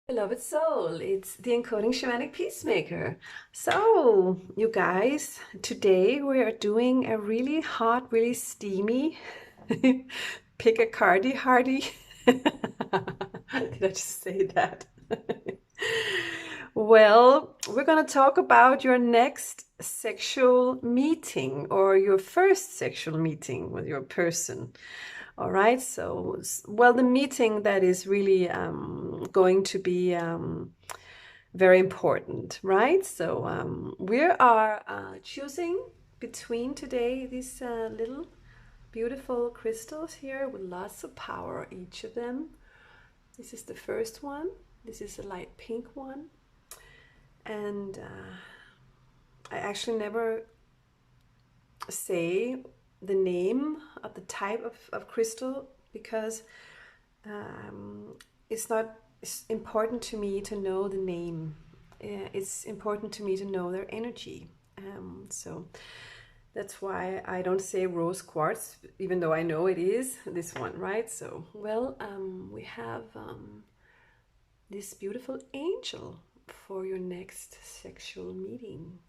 Beloved soul, it's the Encoding Shamanic Peacemaker. So, you guys, today we are doing a really hot, really steamy pick a cardi hardy. Did I just say that? Well, we're going to talk about your next sexual meeting or your first sexual meeting with your person. All right, so, well, the meeting that is really going to be very important, right? So we are choosing between today these little beautiful crystals here with lots of power, each of them. This is the first one. This is a light pink one. And I actually never say the name of the type of crystal because it's not important to me to know the name. It's important to me to know their energy. So that's why I don't say rose quartz, even though I know it is this one, right? So, well, we have this beautiful angel for your next sexual meeting.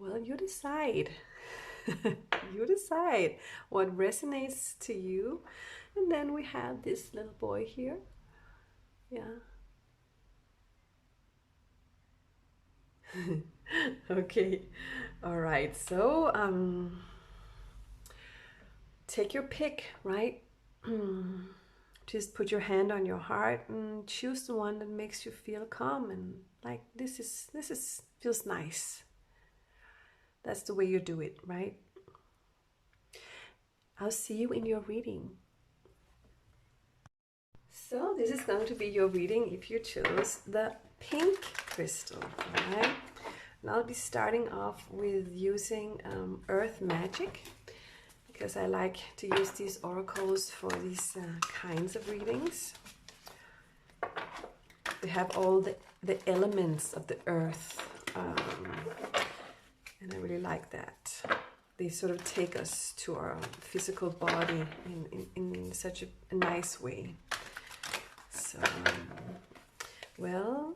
Well, you decide. You decide what resonates to you. And then we have this little boy here. Yeah. Okay. All right. So, take your pick, right? Just put your hand on your heart and choose the one that makes you feel calm and like this is feels nice. That's the way you do it, right? I'll see you in your reading. So this is going to be your reading if you chose the pink crystal, right? And I'll be starting off with using Earth Magic because I like to use these oracles for these kinds of readings. They have all the elements of the earth, and I really like that. They sort of take us to our physical body in such a nice way. So, well,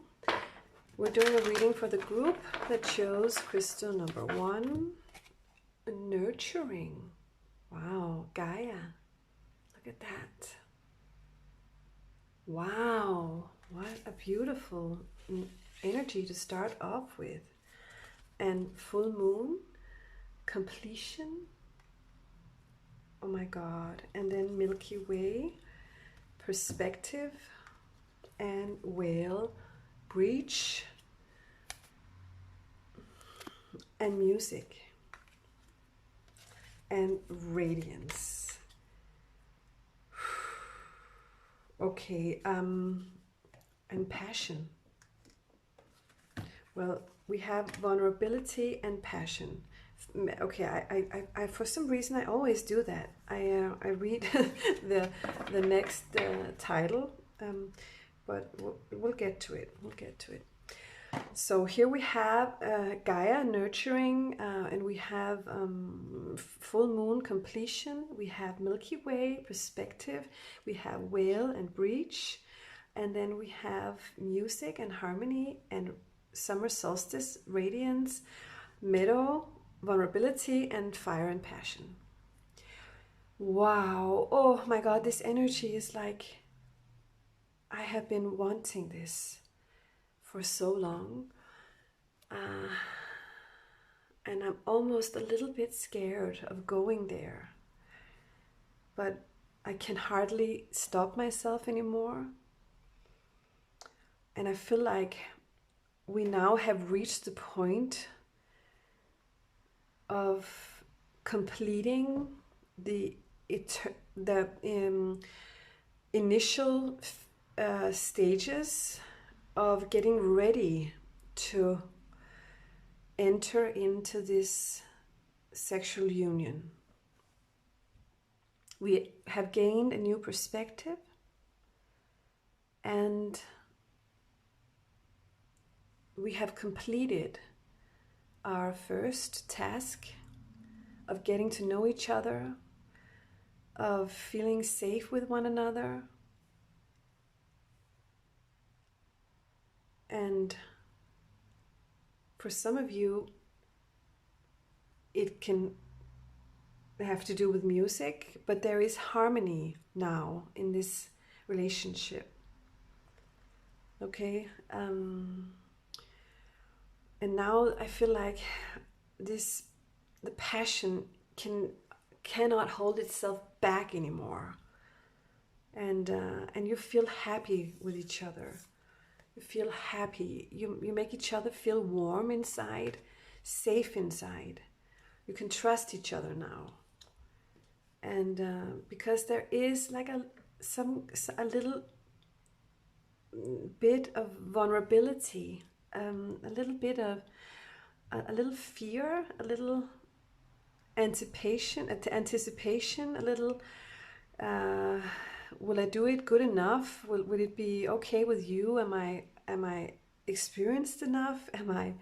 we're doing a reading for the group that chose crystal number 1, nurturing. Wow, Gaia, look at that. Wow, what a beautiful energy to start off with. And full moon, completion. Oh my God. And then Milky Way, perspective, and whale, breach, and music, and radiance. Okay, and passion. Well, we have vulnerability and passion. Okay, I for some reason I always do that. I read the next title, but we'll get to it. We'll get to it. So here we have Gaia, nurturing, and we have full moon, completion. We have Milky Way, perspective. We have whale and breach, and then we have music and harmony and summer solstice, radiance, meadow, vulnerability, and fire and passion. Wow. Oh my God, this energy is like, I have been wanting this for so long. And I'm almost a little bit scared of going there. But I can hardly stop myself anymore. And I feel like we now have reached the point of completing the initial stages of getting ready to enter into this sexual union. We have gained a new perspective, and we have completed our first task of getting to know each other, of feeling safe with one another, And for some of you, it can have to do with music, but there is harmony now in this relationship. Okay, and now I feel like the passion cannot hold itself back anymore, and you feel happy with each other. You feel happy. You make each other feel warm inside, safe inside. You can trust each other now, and because there is like a little bit of vulnerability, a little bit of a little fear, a little anticipation, a little. Will I do it good enough? Will it be okay with you? Am I experienced enough? Am I?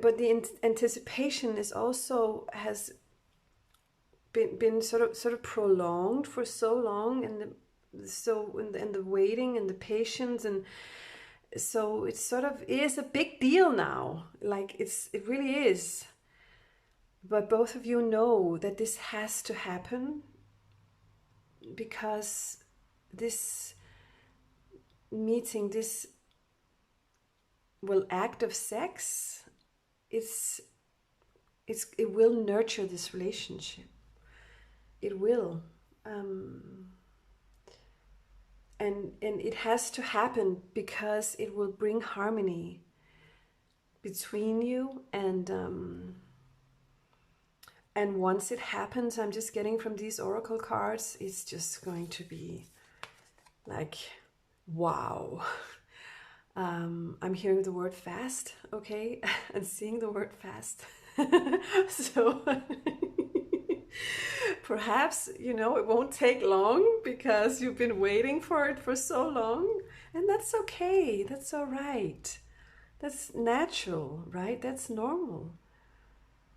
But the anticipation is also has been sort of prolonged for so long, and the waiting and the patience, and so it sort of is a big deal now. Like it really is. But both of you know that this has to happen, because this meeting, this act of sex, it will nurture this relationship. It will, and it has to happen because it will bring harmony between you, and once it happens, I'm just getting from these oracle cards, it's just going to be like, wow. I'm hearing the word fast, okay, and seeing the word fast. So perhaps, it won't take long because you've been waiting for it for so long, and that's okay. That's all right. That's natural, right? That's normal.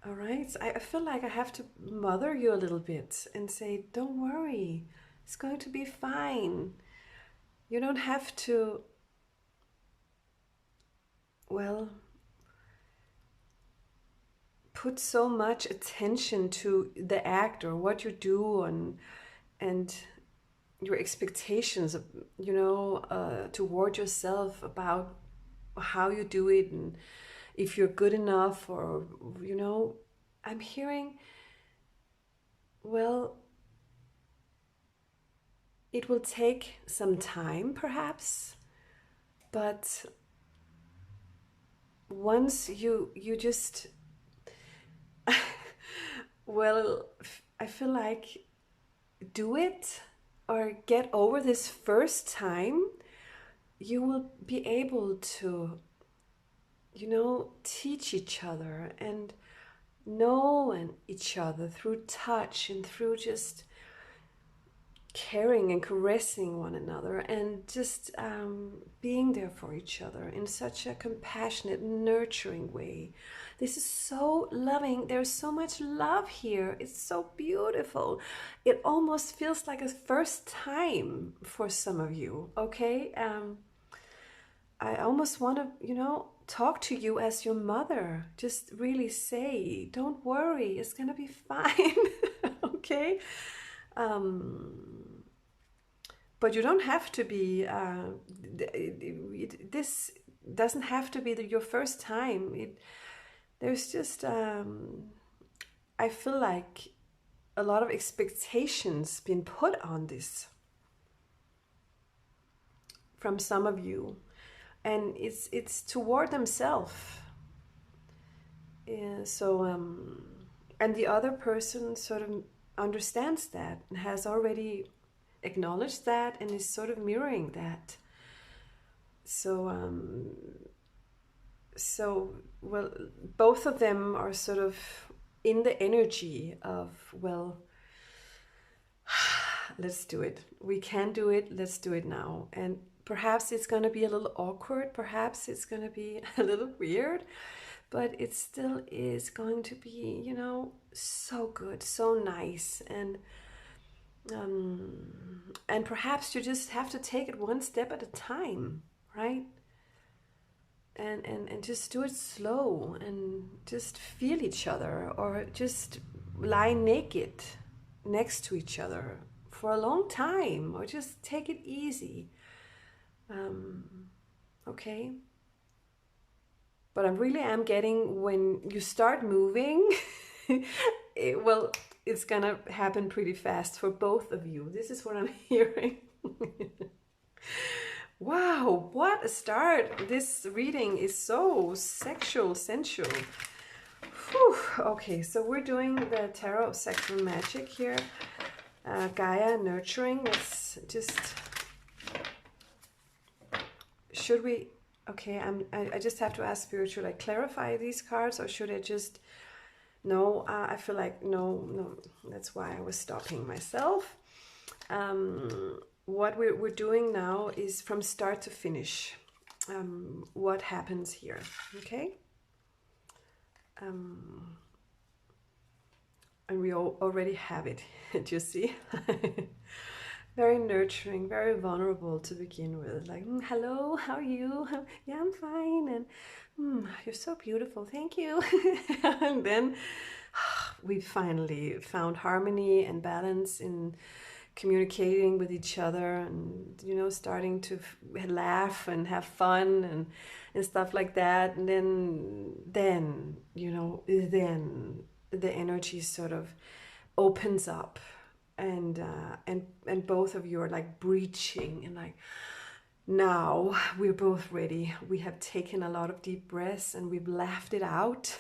All right. So I feel like I have to mother you a little bit and say, don't worry. It's going to be fine. You don't have to, put so much attention to the act or what you do, and your expectations, toward yourself about how you do it, and if you're good enough, or I'm hearing, it will take some time perhaps, but once you just I feel like do it or get over this first time, you will be able to teach each other and know each other through touch and through just caring and caressing one another, and just being there for each other in such a compassionate, nurturing way. This is so loving. There's so much love here. It's so beautiful. It almost feels like a first time for some of you, okay? I almost want to, talk to you as your mother. Just really say, don't worry, it's going to be fine, okay? But you don't have to be, this doesn't have to be your first time. There's just, I feel like a lot of expectations being put on this from some of you. And it's toward themselves. And the other person sort of understands that and has already acknowledged that and is sort of mirroring that. Both of them are sort of in the energy of, let's do it. We can do it. Let's do it now. And perhaps it's going to be a little awkward. Perhaps it's going to be a little weird. But it still is going to be, so good, so nice. And And perhaps you just have to take it one step at a time, right? And just do it slow and just feel each other, or just lie naked next to each other for a long time, or just take it easy. Okay. But I really am getting, when you start moving, it's gonna happen pretty fast for both of you. This is what I'm hearing. Wow, what a start. This reading is so sexual, sensual. Whew. Okay, so we're doing the Tarot of Sexual Magic here. Gaia, nurturing. Let's just... Should we... Okay, I just have to ask Spirit, should I clarify these cards, or should I just... No, I feel like no, that's why I was stopping myself. What we're doing now is from start to finish. What happens here, okay? And we already have it, do you see? Very nurturing, very vulnerable to begin with. Like, hello, how are you? Yeah, I'm fine. And you're so beautiful, thank you. And then we finally found harmony and balance in communicating with each other, and starting to laugh and have fun and stuff like that. And then the energy sort of opens up, and both of you are like breaching, and like, now we're both ready. We have taken a lot of deep breaths and we've laughed it out.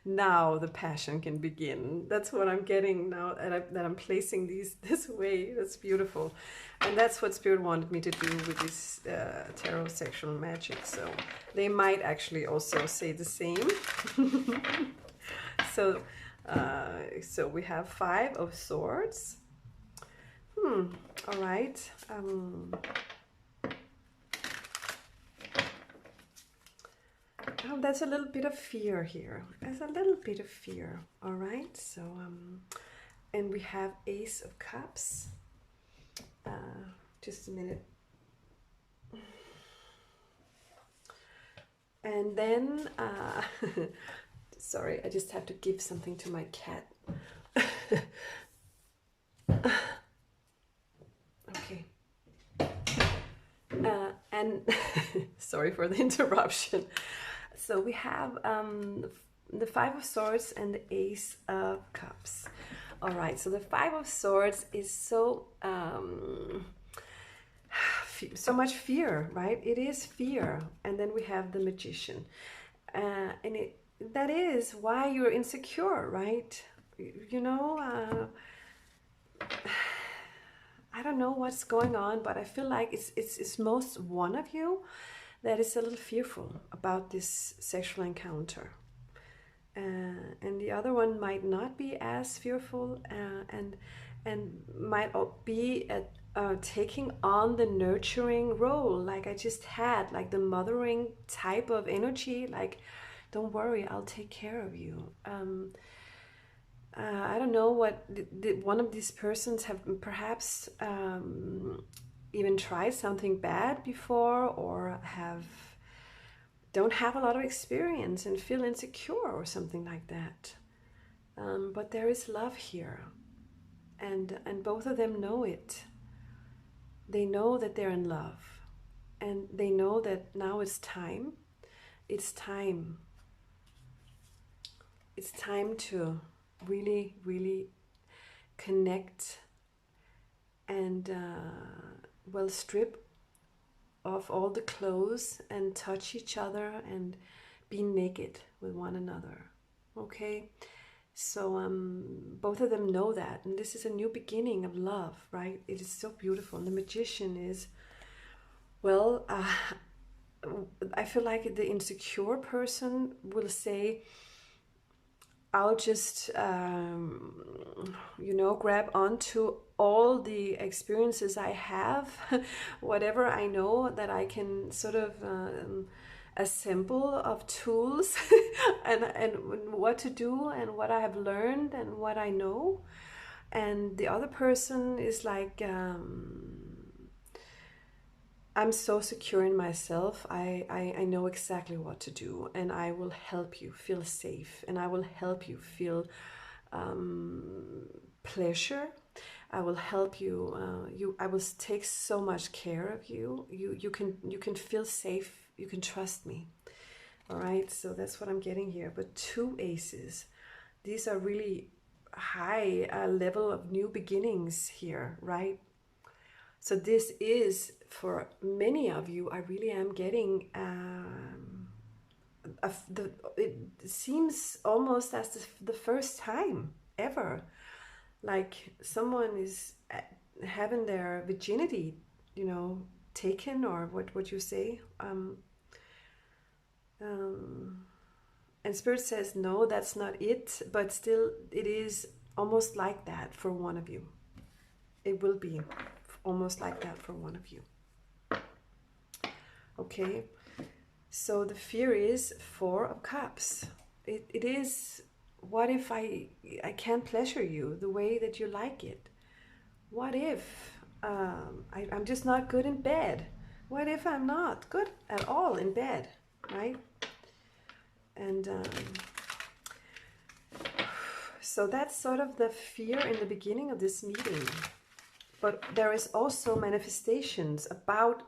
Now the passion can begin. That's what I'm getting now that I'm placing these this way. That's beautiful. And that's what Spirit wanted me to do with this Tarot Sexual Magic. So they might actually also say the same. So we have 5 of Swords. All right. Oh, there's a little bit of fear here. There's a little bit of fear. All right. So, and we have Ace of Cups. Just a minute. And then, sorry, I just have to give something to my cat. Okay. And sorry for the interruption. So we have the 5 of Swords and the Ace of Cups. All right, so the 5 of Swords is so much fear, right? It is fear. And then we have the Magician. And that is why you're insecure, right? I don't know what's going on, but I feel like it's most one of you that is a little fearful about this sexual encounter. And the other one might not be as fearful, and might be taking on the nurturing role, like I just had, like the mothering type of energy, like, don't worry, I'll take care of you. I don't know what one of these persons have perhaps even tried something bad before, or don't have a lot of experience and feel insecure or something like that. But there is love here, and both of them know it. They know that they're in love, and they know that now it's time. It's time. It's time to really, really connect and strip off all the clothes and touch each other and be naked with one another. Okay, so both of them know that, and this is a new beginning of love, right? It is so beautiful. And the Magician is, I feel like the insecure person will say, I'll just, grab onto all the experiences I have, whatever I know that I can sort of assemble of tools and what to do and what I have learned and what I know. And the other person is like, I'm so secure in myself. I know exactly what to do, and I will help you feel safe, and I will help you feel pleasure. I will help you. I will take so much care of you. You can feel safe. You can trust me. All right. So that's what I'm getting here. But two aces. These are really high level of new beginnings here, right? So this is for many of you. I really am getting. It seems almost as the first time ever, like someone is having their virginity, taken, or what you say. And Spirit says, no, that's not it, but still it is almost like that for one of you. It will be almost like that for one of you. Okay, so the fear is Four of Cups. It is, what if I can't pleasure you the way that you like it? What if I'm just not good in bed? What if I'm not good at all in bed, right? And so that's sort of the fear in the beginning of this meeting. But there is also manifestations about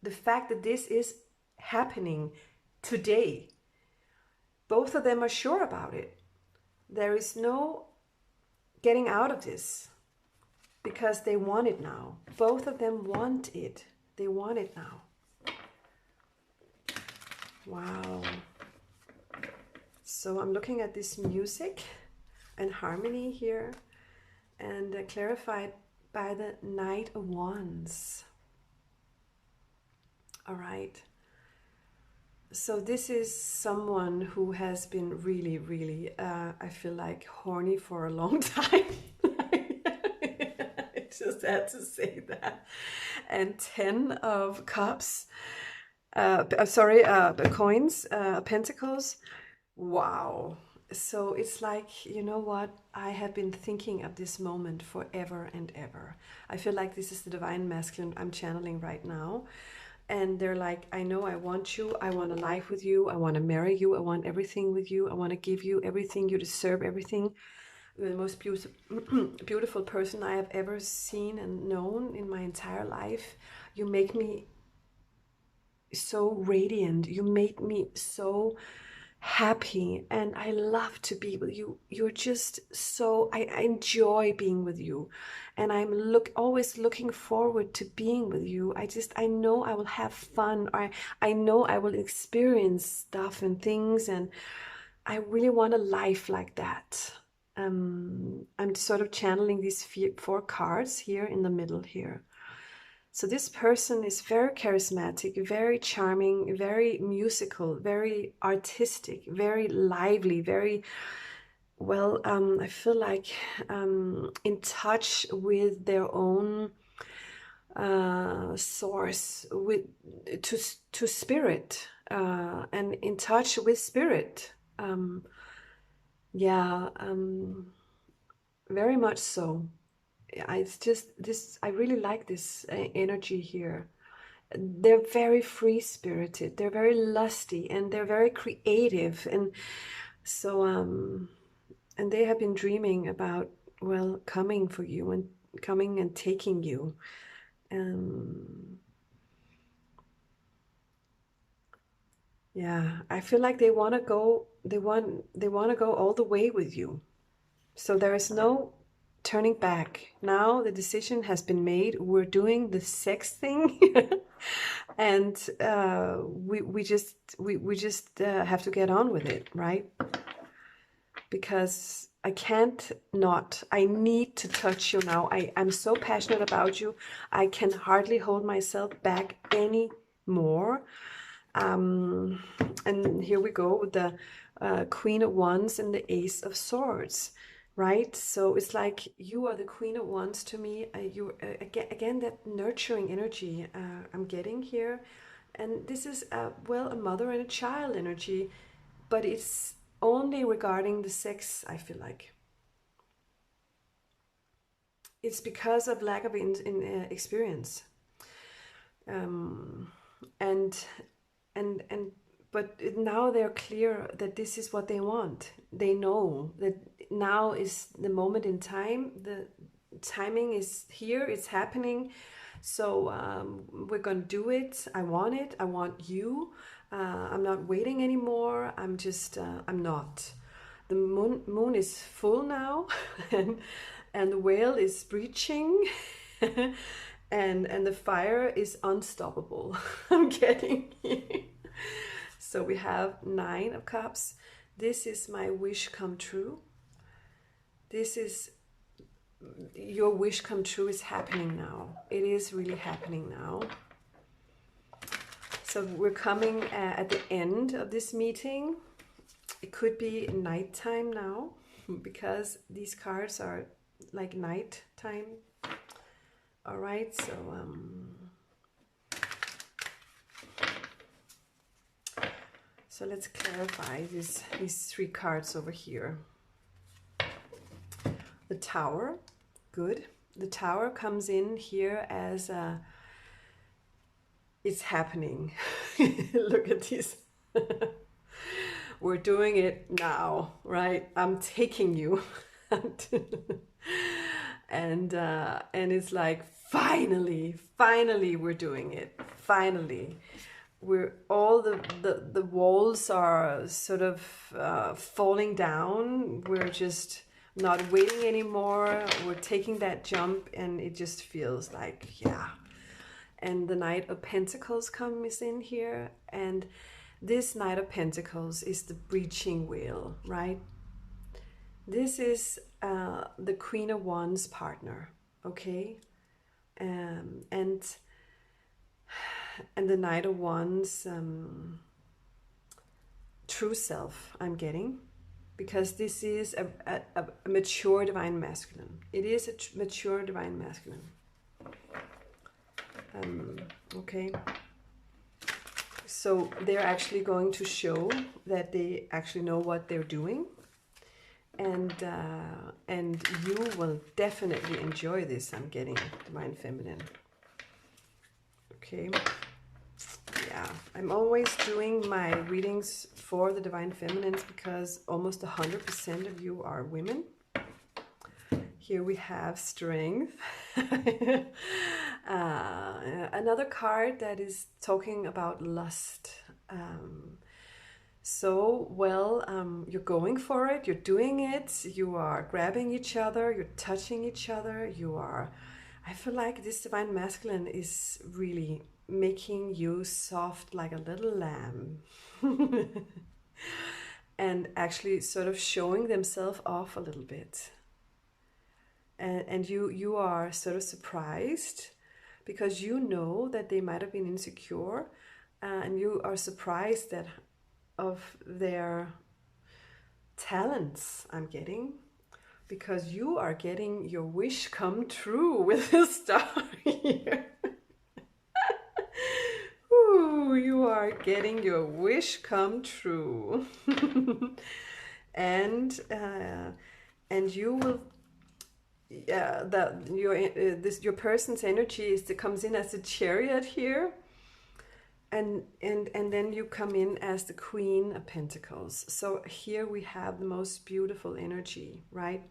the fact that this is happening today. Both of them are sure about it. There is no getting out of this because they want it now. Both of them want it. They want it now. Wow. So I'm looking at this music and harmony here, and clarified by the Knight of Wands. All right. So this is someone who has been really, really, I feel like, horny for a long time. I just had to say that. And 10 of Cups. Coins, Pentacles. Wow. So it's like, you know what? I have been thinking of this moment forever and ever. I feel like this is the Divine Masculine I'm channeling right now. And they're like, I know I want you. I want a life with you. I want to marry you. I want everything with you. I want to give you everything. You deserve everything. You're the most beautiful person I have ever seen and known in my entire life. You make me so radiant. You make me so happy, and I love to be with you. You're just so, I enjoy being with you, and I'm always looking forward to being with you. I know I will have fun. I know I will experience stuff and things, and I really want a life like that. I'm sort of channeling these four cards here in the middle here. So this person is very charismatic, very charming, very musical, very artistic, very lively, very, well, I feel like in touch with their own source, to spirit, and in touch with spirit. Very much so. It's just this, I really like this energy here. They're very free spirited, they're very lusty, and they're very creative, and so and they have been dreaming about, well, coming for you and coming and taking you. Yeah, I feel like they want to go, they want to go all the way with you. So there is no turning back. Now the decision has been made. We're doing the sex thing, and we just have to get on with it, right? Because I can't not. I need to touch you now. I'm so passionate about you. I can hardly hold myself back anymore. And here we go with the Queen of Wands and the Ace of Swords, right? So it's like you are the Queen of Wands to me. You again that nurturing energy I'm getting here, and this is well, a mother and a child energy, but it's only regarding the sex. I feel like it's because of lack of experience. And but now they're clear that this is what they want. They know that now is the moment in time. The timing is here. It's happening. So we're gonna do it. I want it. I want you. I'm not waiting anymore. I'm not. The moon is full now, and the whale is breaching, and the fire is unstoppable. I'm getting here. So we have 9 of Cups. This is my wish come true. This is your wish come true is happening now. It is really happening now. So we're coming at the end of this meeting. It could be nighttime now, because these cards are like nighttime. All right, so let's clarify these 3 cards over here. The Tower, good. The Tower comes in here as it's happening. Look at this. We're doing it now, right? I'm taking you. and it's like, finally we're doing it. Finally. We're all the walls are sort of falling down. We're just not waiting anymore. We're taking that jump, and it just feels like, yeah. And the Knight of Pentacles comes in here, and this Knight of Pentacles is the breaching wheel, right? This is the Queen of Wands partner, okay? And the Knight of Wands true self, I'm getting, because this is a mature divine masculine. It is a mature divine masculine. Okay. So they're actually going to show that they actually know what they're doing, and you will definitely enjoy this. I'm getting divine feminine. Okay. Yeah, I'm always doing my readings for the divine feminines because almost 100% of you are women. Here we have Strength. Another card that is talking about lust. You're going for it, you're doing it, you are grabbing each other, you're touching each other, I feel like this divine masculine is really making you soft like a little lamb. And actually sort of showing themselves off a little bit. And you are sort of surprised because you know that they might have been insecure, and you are surprised of their talents, I'm getting, because you are getting your wish come true with the star here. Ooh, you are getting your wish come true. and you will your person's energy comes in as a Chariot here, and then you come in as the Queen of Pentacles. So here we have the most beautiful energy, right?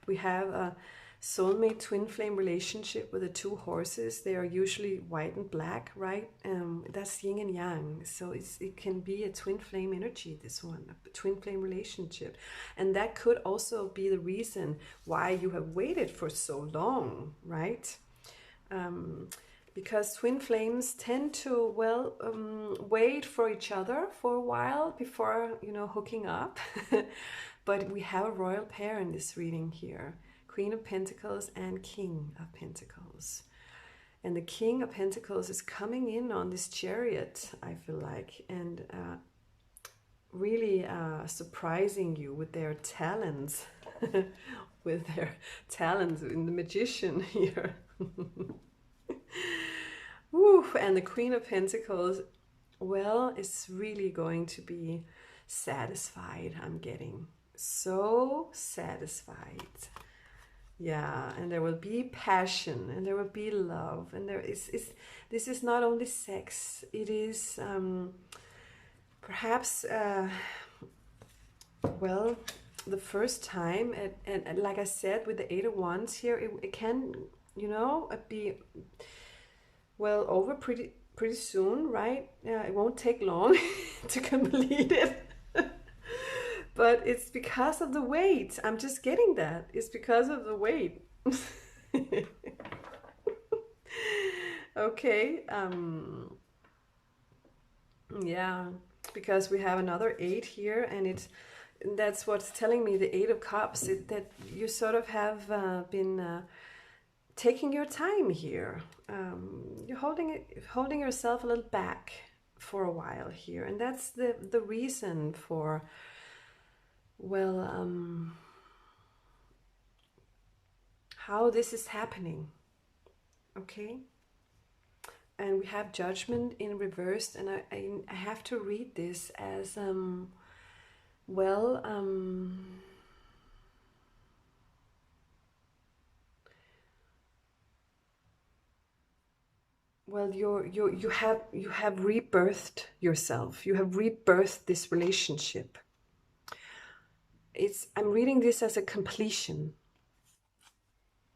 We have a soulmate twin flame relationship with the 2 horses. They are usually white and black, right? That's yin and yang. So it can be a twin flame energy, this one, a twin flame relationship. And that could also be the reason why you have waited for so long, right? Because twin flames tend to, wait for each other for a while before, hooking up. But we have a royal pair in this reading here. Queen of Pentacles and King of Pentacles. And the King of Pentacles is coming in on this Chariot, I feel like, and really surprising you with their talents, with their talents in the Magician here. Woo, and the Queen of Pentacles, is really going to be satisfied, I'm getting. So satisfied. Yeah, and there will be passion, and there will be love, and this is not only sex. It is perhaps well, the first time, and like I said, with the Eight of Wands here, it can, you know, be well over pretty soon, right? Yeah, it won't take long to complete it. But it's because of the weight. I'm just getting that. It's because of the weight. Okay. Yeah, because we have another eight here, and that's what's telling me, the Eight of Cups, that you sort of have been taking your time here. You're holding yourself a little back for a while here, and that's the reason for, well, how this is happening. Okay. And we have Judgment in reversed, and I have to read this as well, well, you have rebirthed yourself. You have rebirthed this relationship. I'm reading this as a completion.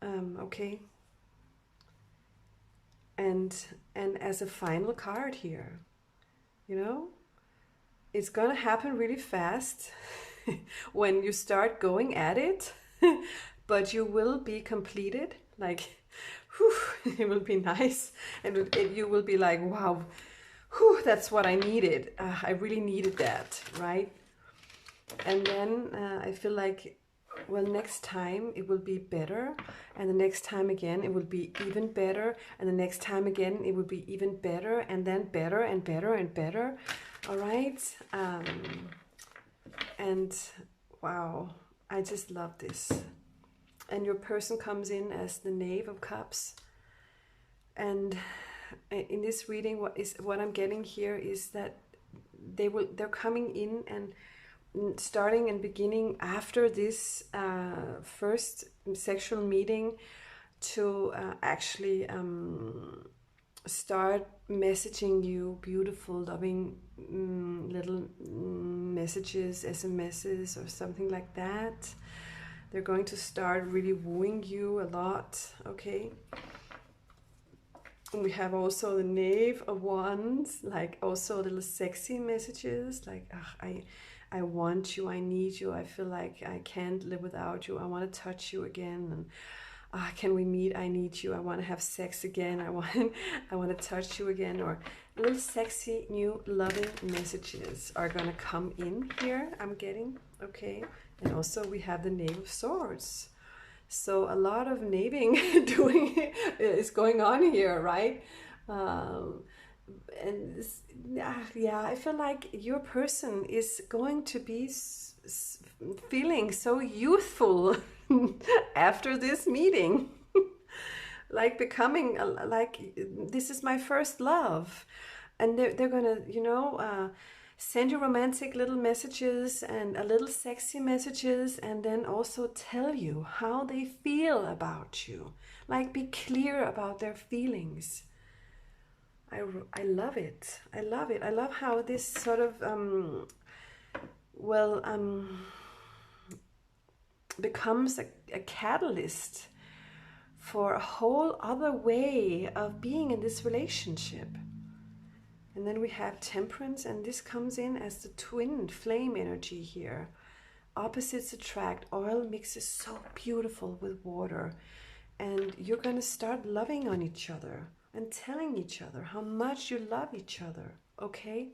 Okay. And as a final card here, you know, it's gonna happen really fast when you start going at it, but you will be completed. Like, whew, it will be nice, and you will be like, wow, whew, that's what I needed. I really needed that, right? And then I feel like, well, next time it will be better, and the next time again it will be even better, and the next time again it will be even better, and then better and better and better. All right. And wow, I just love this. And your person comes in as the Knave of Cups, and in this reading, what I'm getting here is that they're coming in and starting and beginning after this first sexual meeting to actually start messaging you beautiful, loving little messages, SMSs or something like that. They're going to start really wooing you a lot, okay? And we have also the Knave of Wands, like also little sexy messages, like, I want you, I need you, I feel like I can't live without you, I want to touch you again, and can we meet, I need you, I want to have sex again, I want to touch you again. Or little sexy new loving messages are gonna come in here, I'm getting, okay? And also we have the Knave of Swords. So a lot of knaving is going on here, right? And this, yeah, I feel like your person is going to be feeling so youthful after this meeting. Like becoming like, this is my first love. And they're gonna, you know, send you romantic little messages and a little sexy messages, and then also tell you how they feel about you. Like, be clear about their feelings. I love it. I love it. I love how this sort of becomes a catalyst for a whole other way of being in this relationship. And then we have Temperance, and this comes in as the twin flame energy here. Opposites attract. Oil mixes so beautiful with water, and you're going to start loving on each other and telling each other how much you love each other, okay?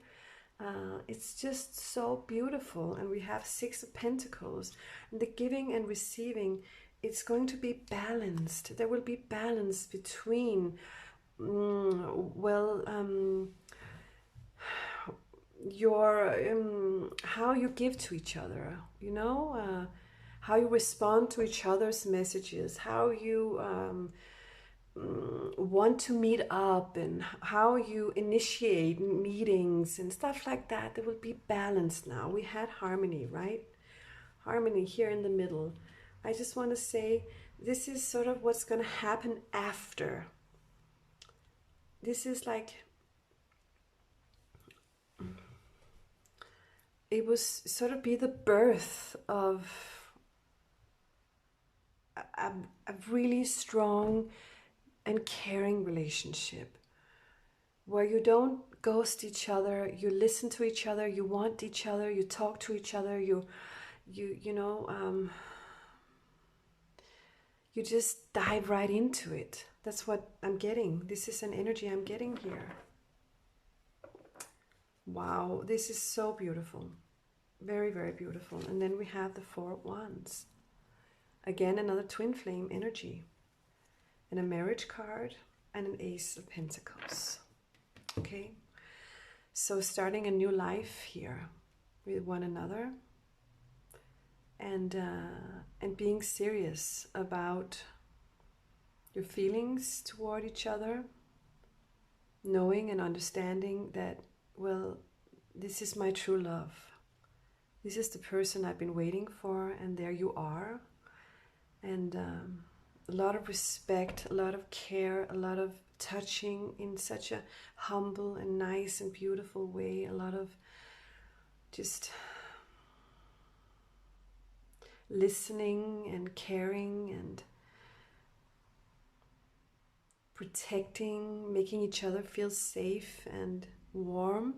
It's just so beautiful. And we have Six of Pentacles, and the giving and receiving, it's going to be balanced. There will be balance between your how you give to each other, you know, how you respond to each other's messages, how you want to meet up, and how you initiate meetings and stuff like that. There will be balance now. We had harmony, right? Harmony here in the middle. I just want to say this is sort of what's going to happen after. This is like, it was sort of be the birth of a really strong and caring relationship, where you don't ghost each other, you listen to each other, you want each other, you talk to each other, you just dive right into it. That's what I'm getting. This is an energy I'm getting here. Wow, this is so beautiful. Very, very beautiful. And then we have the Four of Wands. Again, another twin flame energy. And a marriage card and an Ace of Pentacles. Okay, so starting a new life here with one another, and being serious about your feelings toward each other, knowing and understanding that, well, this is my true love. This is the person I've been waiting for, and there you are. And a lot of respect, a lot of care, a lot of touching in such a humble and nice and beautiful way, a lot of just listening and caring and protecting, making each other feel safe and warm.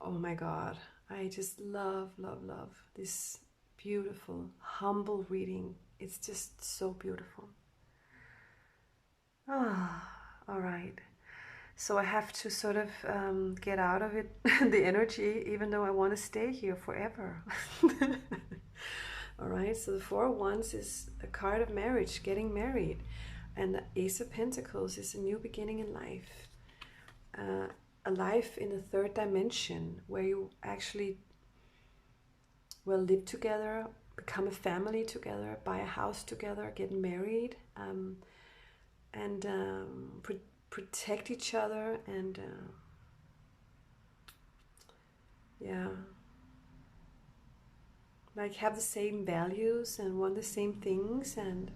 Oh my God, I just love, love, love this beautiful, humble reading. It's just so beautiful. All right. So I have to sort of get out of it, the energy, even though I want to stay here forever. All right. So the Four of Wands is a card of marriage, getting married, and the Ace of Pentacles is a new beginning in life, a life in the third dimension where you actually will live together, become a family together, buy a house together, get married, and protect each other, and yeah, like have the same values and want the same things, and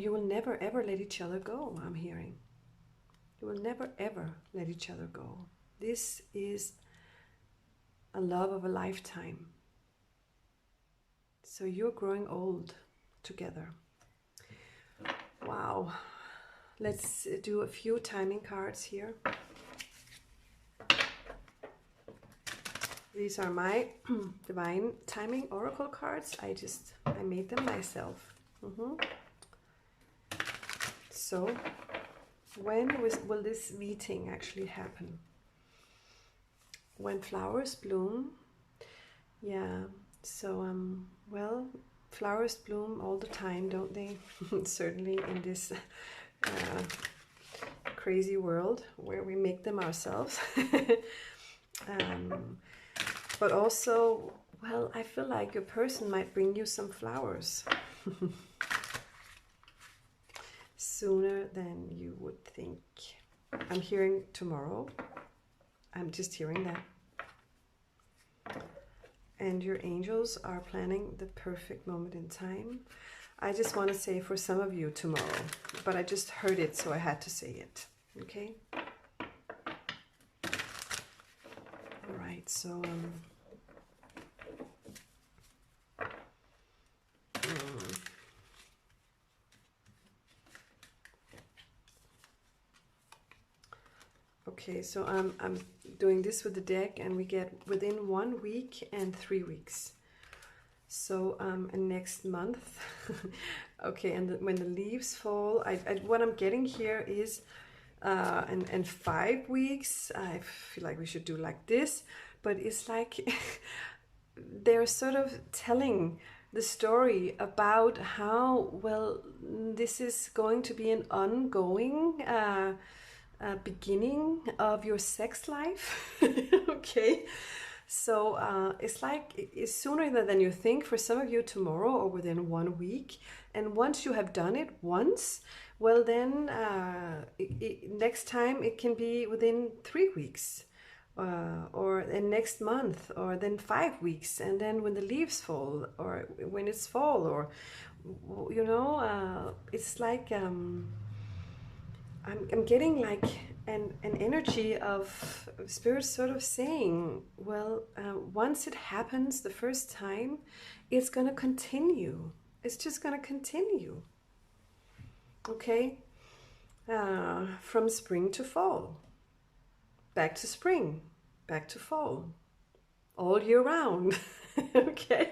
you will never ever let each other go. I'm hearing you will never ever let each other go. This is a love of a lifetime. So you're growing old together. Wow. Let's do a few timing cards here. These are my divine timing oracle cards. I made them myself. So when will this meeting actually happen? When flowers bloom. Yeah. So well, flowers bloom all the time, don't they? Certainly in this crazy world where we make them ourselves. But also, well, I feel like a person might bring you some flowers sooner than you would think. I'm hearing tomorrow. I'm just hearing that. And your angels are planning the perfect moment in time. I just want to say for some of you tomorrow, but I just heard it, so I had to say it. Okay? All right, so okay, so I'm doing this with the deck, and we get within 1 week and 3 weeks. So and next month, okay, and when the leaves fall, what I'm getting here is, and 5 weeks, I feel like we should do like this, but it's like they're sort of telling the story about how, well, this is going to be an ongoing beginning of your sex life. Okay, so it's like it's sooner than you think for some of you tomorrow or within 1 week. And once you have done it once, well then next time it can be within 3 weeks or then next month, or then 5 weeks, and then when the leaves fall, or when it's fall, or it's like I'm getting like an energy of spirit sort of saying, well, once it happens the first time, it's going to continue. It's just going to continue. Okay? From spring to fall, back to spring, back to fall, all year round. Okay?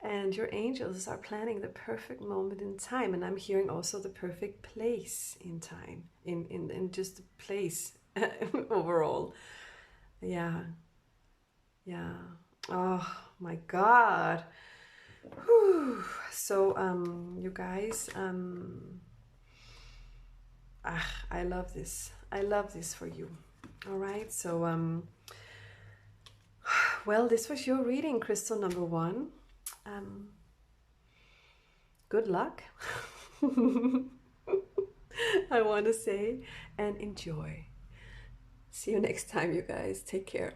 And your angels are planning the perfect moment in time. And I'm hearing also the perfect place in time, in just the place overall. Yeah. Yeah. Oh my God. Whew. So, you guys, I love this. I love this for you. All right. So, well, this was your reading, crystal number 1. Good luck. I want to say, and enjoy. See you next time, you guys. Take care.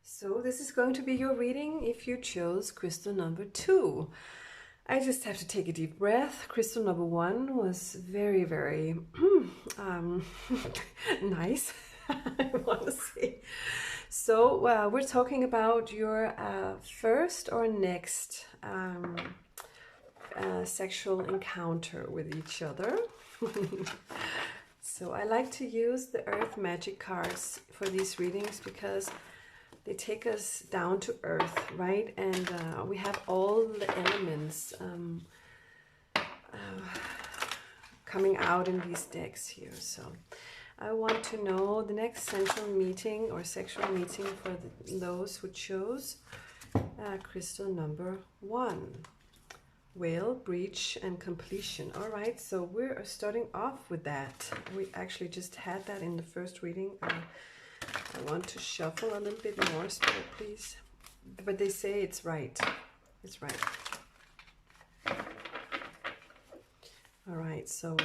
So this is going to be your reading if you chose crystal number 2. I just have to take a deep breath. Crystal number 1 was very, very nice, I want to say. So we're talking about your first or next sexual encounter with each other. So I like to use the Earth Magic cards for these readings because they take us down to earth, right? And we have all the elements coming out in these decks here. So I want to know the next sensual meeting or sexual meeting for those who chose crystal number 1. Whale, breach, and completion. All right, so we're starting off with that. We actually just had that in the first reading. I want to shuffle a little bit more, Spirit, please. But they say it's right. It's right. All right, so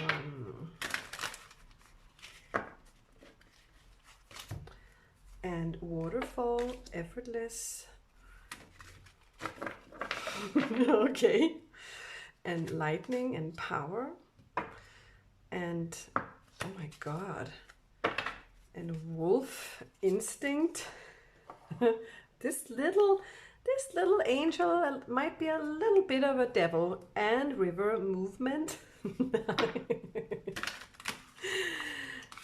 and waterfall, effortless. Okay. And lightning and power. And oh my God. And wolf instinct. This little angel might be a little bit of a devil. And river movement.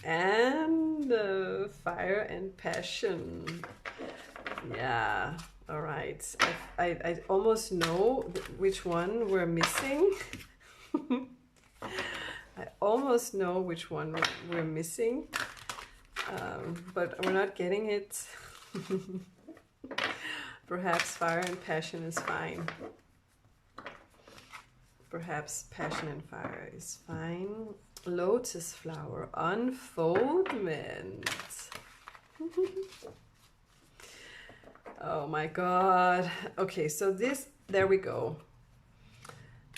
And fire and passion. Yeah. All right. I almost know which one we're missing. I almost know which one we're missing. But we're not getting it. Perhaps fire and passion is fine. Perhaps passion and fire is fine. Lotus flower, unfoldment. Oh my God. Okay, so there we go.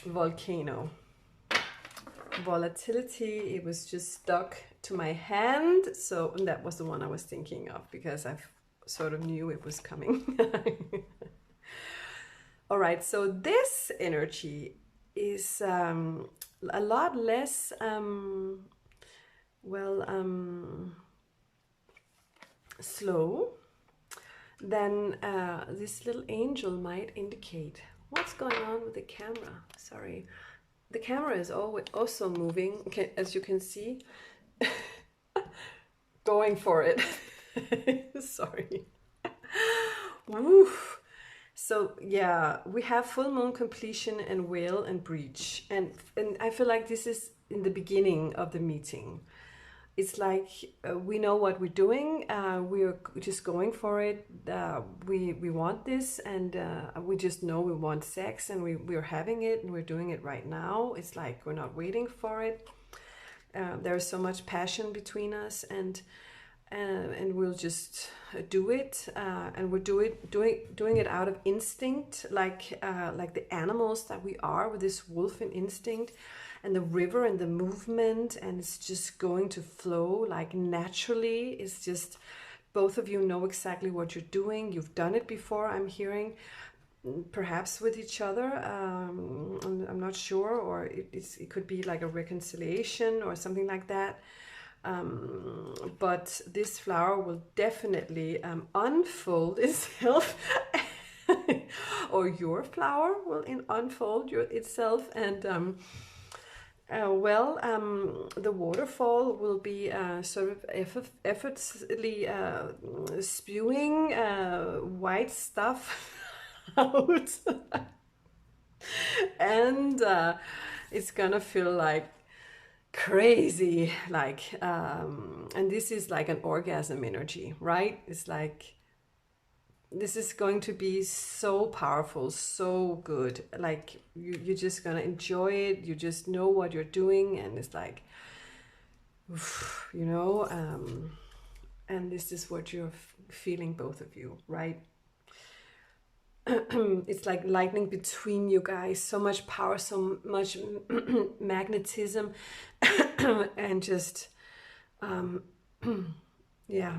Volcano. Volatility, it was just stuck to my hand. So that was the one I was thinking of because I sort of knew it was coming. All right, so this energy is a lot less, slow than this little angel might indicate. What's going on with the camera? Sorry. The camera is also moving, okay, as you can see. Going for it. Sorry. Woof. So yeah, we have full moon, completion, and whale and breach. And I feel like this is in the beginning of the meeting. It's like we know what we're doing. We're just going for it. We want this, and we just know we want sex, and we're having it, and we're doing it right now. It's like we're not waiting for it. There's so much passion between us, and and we'll just do it, and we're doing it out of instinct, like the animals that we are, with this wolf instinct, and the river and the movement, and it's just going to flow like naturally. It's just, both of you know exactly what you're doing. You've done it before, I'm hearing, perhaps with each other. I'm not sure, or it could be like a reconciliation or something like that. But this flower will definitely unfold itself, or your flower will unfold itself, and the waterfall will be sort of effortlessly spewing white stuff out, and it's gonna feel like crazy, like and this is like an orgasm energy, right? It's like, this is going to be so powerful, so good. Like you're just gonna enjoy it. You just know what you're doing, and it's like, you know, and this is what you're feeling, both of you, right? It's like lightning between you guys, so much power, so much magnetism, and just yeah.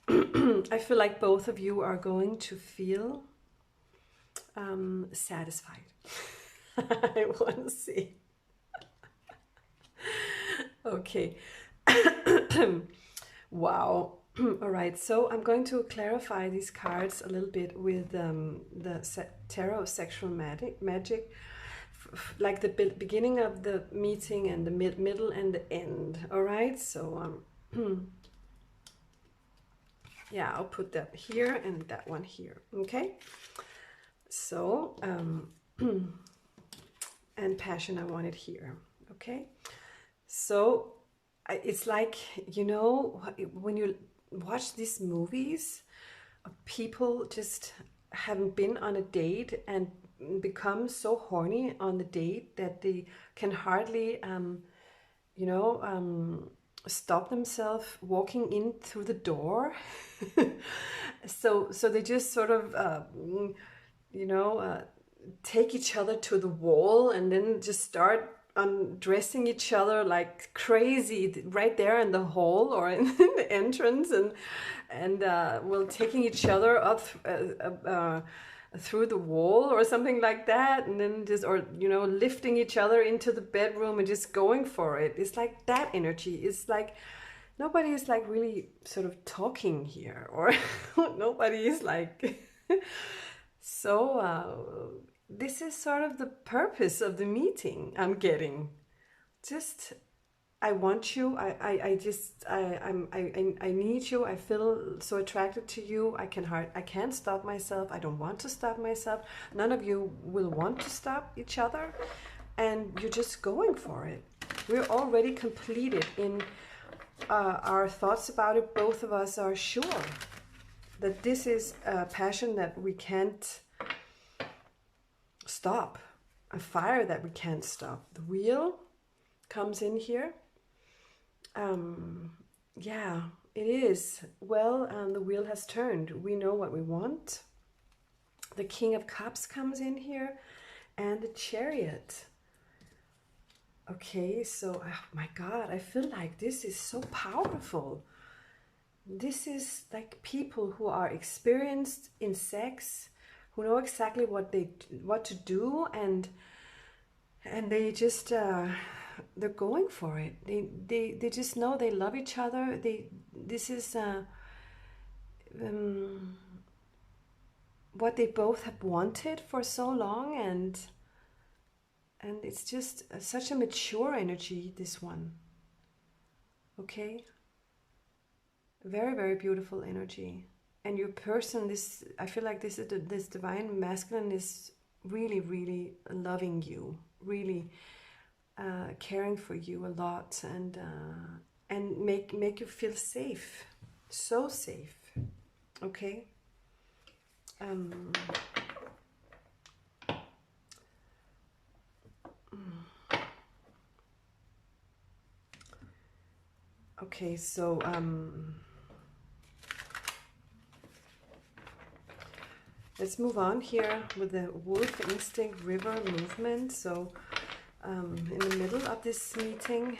I feel like both of you are going to feel satisfied. I want to see. Okay. Wow. All right, so I'm going to clarify these cards a little bit with the tarot of sexual magic, like the beginning of the meeting and the middle and the end. All right, so yeah, I'll put that here and that one here. Okay, so and passion, I want it here. Okay, so it's like, you know, when you watch these movies, people just haven't been on a date and become so horny on the date that they can hardly you know, stop themselves walking in through the door. So they just sort of you know, take each other to the wall, and then just start undressing each other like crazy right there in the hall or in the entrance, and well, taking each other up through the wall or something like that, and then just, or you know, lifting each other into the bedroom and just going for it. It's like that energy. It's like nobody is like really sort of talking here, or nobody is like so this is sort of the purpose of the meeting, I'm getting. Just, I want you, I need you, I feel so attracted to you, I can't stop myself, I don't want to stop myself, none of you will want to stop each other, and you're just going for it. We're already completed in our thoughts about it. Both of us are sure that this is a passion that we can't stop, a fire that we can't stop. The wheel comes in here. Yeah, it is. Well, the wheel has turned. We know what we want. The King of Cups comes in here, and the Chariot. Okay, so, oh my God, I feel like this is so powerful. This is like people who are experienced in sex, who know exactly what to do, and they just they're going for it. They just know they love each other. This is what they both have wanted for so long, and it's just such a mature energy, this one. Okay, very, very beautiful energy. And your person, this, I feel like this divine masculine is really, really loving you, really caring for you a lot, and make you feel safe, so safe. Okay. Okay, so let's move on here with the wolf instinct river movement. So in the middle of this meeting,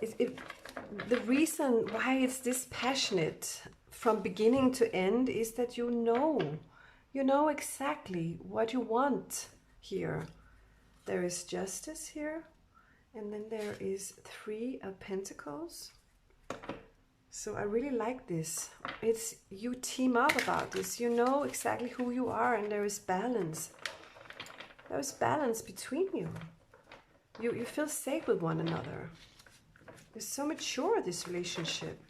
the reason why it's this passionate from beginning to end is that you know exactly what you want here. There is justice here, and then there is 3 of Pentacles. So I really like this. It's you team up about this. You know exactly who you are, and there is balance. There is balance between you. You feel safe with one another. It's so mature, this relationship.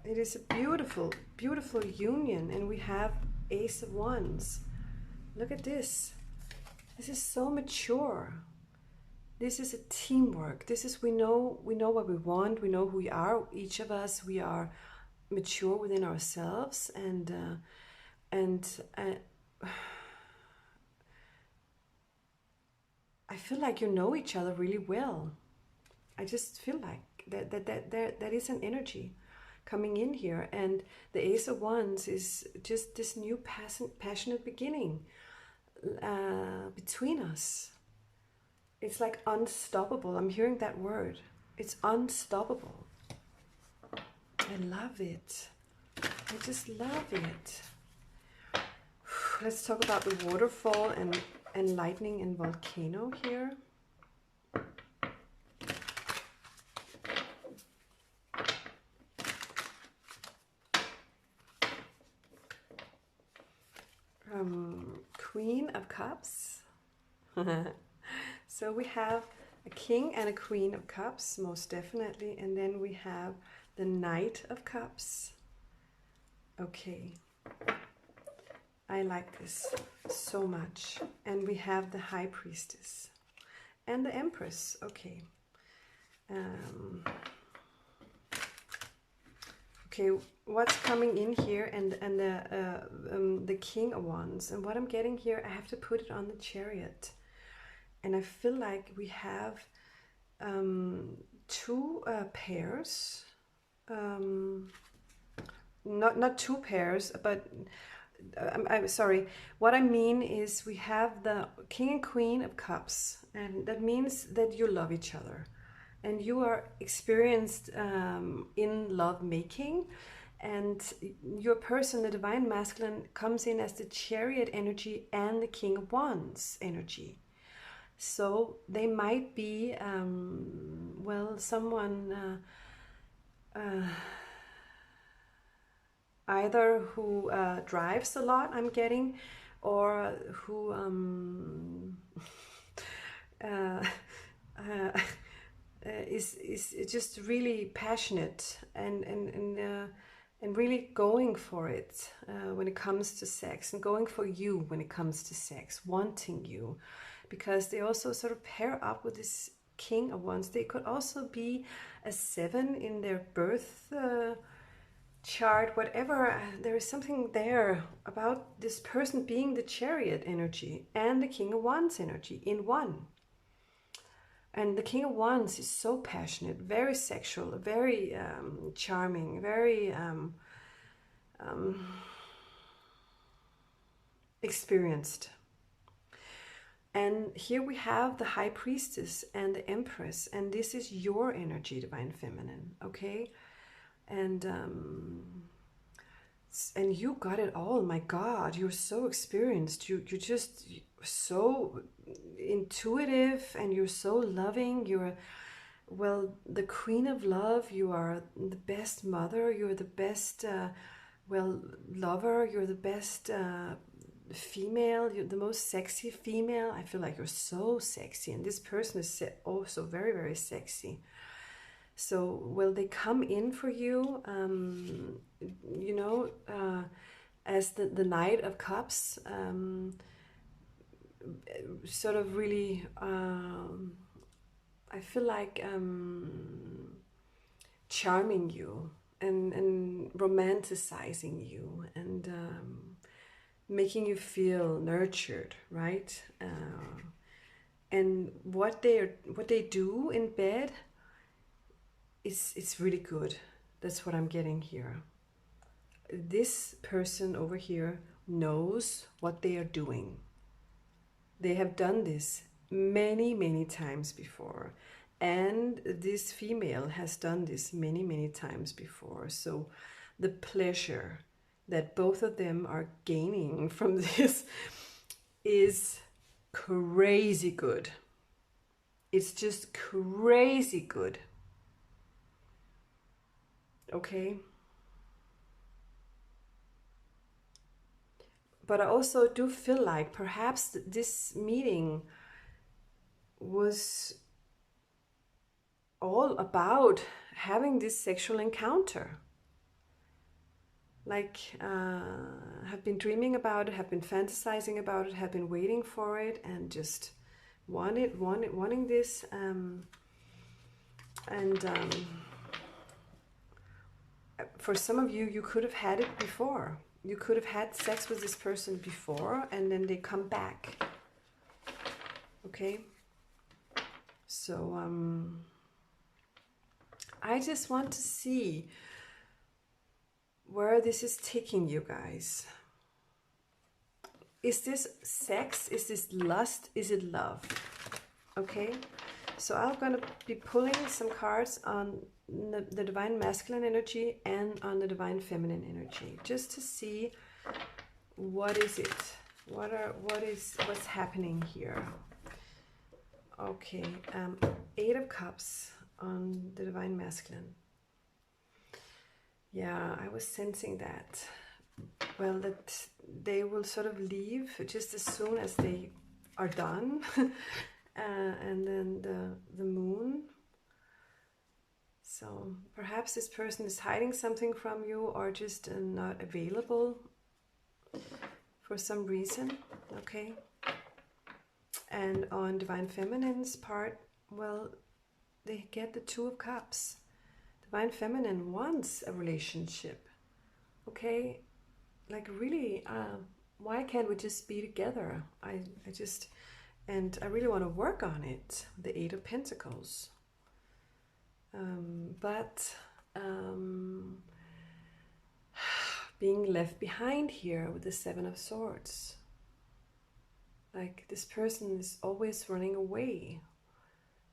It is a beautiful, beautiful union, and we have Ace of Wands. Look at this. This is so mature. This is a teamwork. This is we know what we want. We know who we are. Each of us, we are mature within ourselves, and I feel like you know each other really well. I just feel like that is an energy coming in here, and the Ace of Wands is just this new passionate beginning between us. It's like unstoppable. I'm hearing that word. It's unstoppable. I love it. I just love it. Let's talk about the waterfall and lightning and volcano here. Queen of Cups. So we have a King and a Queen of Cups, most definitely. And then we have the Knight of Cups. Okay. I like this so much. And we have the High Priestess and the Empress. Okay. Okay, what's coming in here, and the King of Wands, and what I'm getting here, I have to put it on the Chariot, and I feel like we have 2 pairs, not 2 pairs, but I'm sorry. What I mean is we have the King and Queen of Cups, and that means that you love each other. And you are experienced in love making, and your person, the divine masculine, comes in as the Chariot energy and the King of Wands energy. So they might be, well, someone either who drives a lot, I'm getting, or who is just really passionate and really going for it when it comes to sex, and going for you when it comes to sex, wanting you, because they also sort of pair up with this King of Wands. They could also be a 7 in their birth chart, whatever. There is something there about this person being the Chariot energy and the King of Wands energy in one. And the King of Wands is so passionate, very sexual, very charming, very experienced. And here we have the High Priestess and the Empress, and this is your energy, Divine Feminine, okay? And you got it all. My God, you're so experienced. You're just so intuitive, and you're so loving. You're, well, the Queen of Love. You are the best mother. You're the best, well, lover. You're the best female. You're the most sexy female. I feel like you're so sexy, and this person is also very, very sexy. So will they come in for you, you know, as the Knight of Cups, sort of really, I feel like charming you and romanticizing you, and making you feel nurtured, right? And what they do in bed it's really good. That's what I'm getting here. This person over here knows what they are doing. They have done this many times before, and this female has done this many times before. So the pleasure that both of them are gaining from this is crazy good. It's just crazy good. Okay? But I also do feel like perhaps this meeting was all about having this sexual encounter. Like, have been dreaming about it, have been fantasizing about it, have been waiting for it, and just wanting this. For some of you, you could have had it before. You could have had sex with this person before, and then they come back. Okay? So, I just want to see where this is taking you guys. Is this sex? Is this lust? Is it love? Okay? So I'm going to be pulling some cards on the divine masculine energy and on the divine feminine energy, just to see what is it, what's happening here. Okay, 8 of Cups on the divine masculine. Yeah, I was sensing that. Well, that they will sort of leave just as soon as they are done. And then the moon. So perhaps this person is hiding something from you, or just not available for some reason. Okay. And on divine feminine's part, well, they get the 2 of Cups. Divine feminine wants a relationship. Okay, like really, why can't we just be together? I really want to work on it. The 8 of Pentacles. But being left behind here with the 7 of Swords. Like this person is always running away,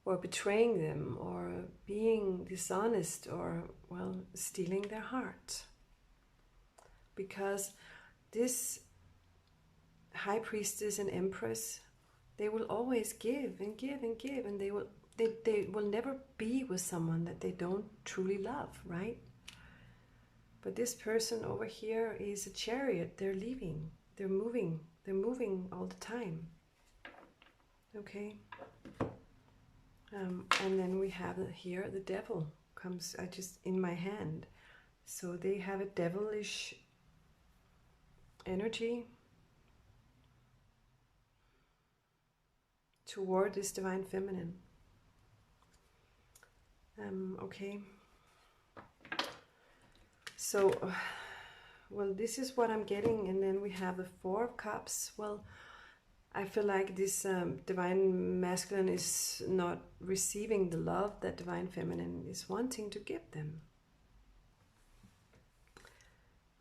or betraying them, or being dishonest, or, well, stealing their heart. Because this High Priestess and Empress, they will always give and give and give, and they will never be with someone that they don't truly love, right? But this person over here is a Chariot. They're leaving. They're moving. They're moving all the time. Okay. And then we have here the Devil comes in my hand. So they have a devilish energy toward this divine feminine. Okay. So, well, this is what I'm getting. And then we have the 4 of Cups. Well, I feel like this divine masculine is not receiving the love that divine feminine is wanting to give them.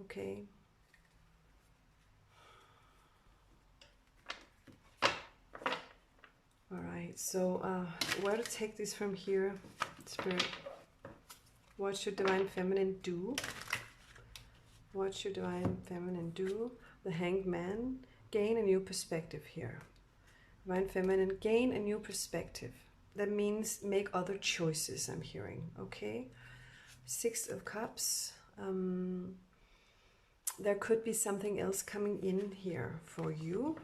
Okay. All right, so where to take this from here, Spirit? What should divine feminine do? What should divine feminine do? The Hanged Man. Gain a new perspective here. Divine feminine, gain a new perspective. That means make other choices, I'm hearing. Okay. 6 of Cups. There could be something else coming in here for you.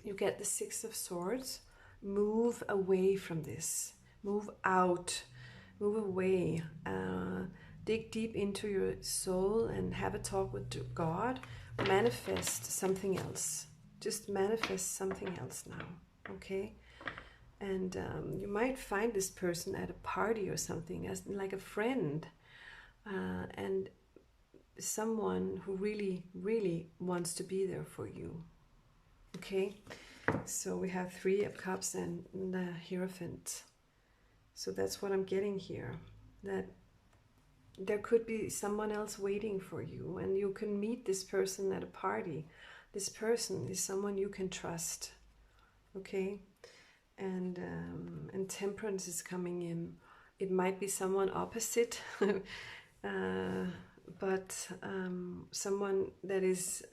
You get the 6 of Swords. Move away from this. Move out. Move away. Dig deep into your soul and have a talk with God. Manifest something else. Just manifest something else now. Okay? And you might find this person at a party or something, as like a friend. And someone who really, really wants to be there for you. Okay, so we have 3 of Cups and the Hierophant. So that's what I'm getting here, that there could be someone else waiting for you, and you can meet this person at a party. This person is someone you can trust. Okay, and Temperance is coming in. It might be someone opposite, but someone that is,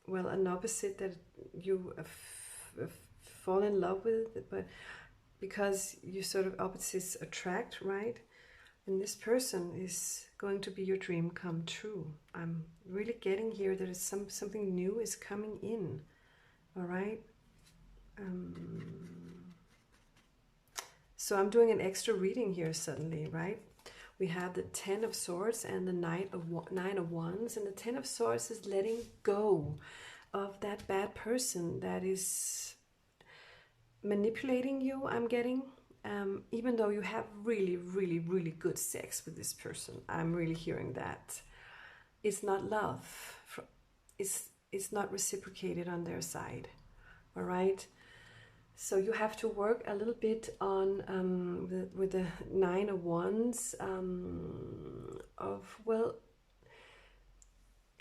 well, an opposite that you fall in love with, but because you sort of opposites attract, right? And this person is going to be your dream come true. I'm really getting here that something new is coming in, all right? So I'm doing an extra reading here suddenly, right? We have the 10 of Swords and the 9 of Wands, and the 10 of Swords is letting go of that bad person that is manipulating you, I'm getting. Even though you have really, really, really good sex with this person, I'm really hearing that. It's not love. It's not reciprocated on their side, all right? So you have to work a little bit on, with the 9 of Wands, of, well,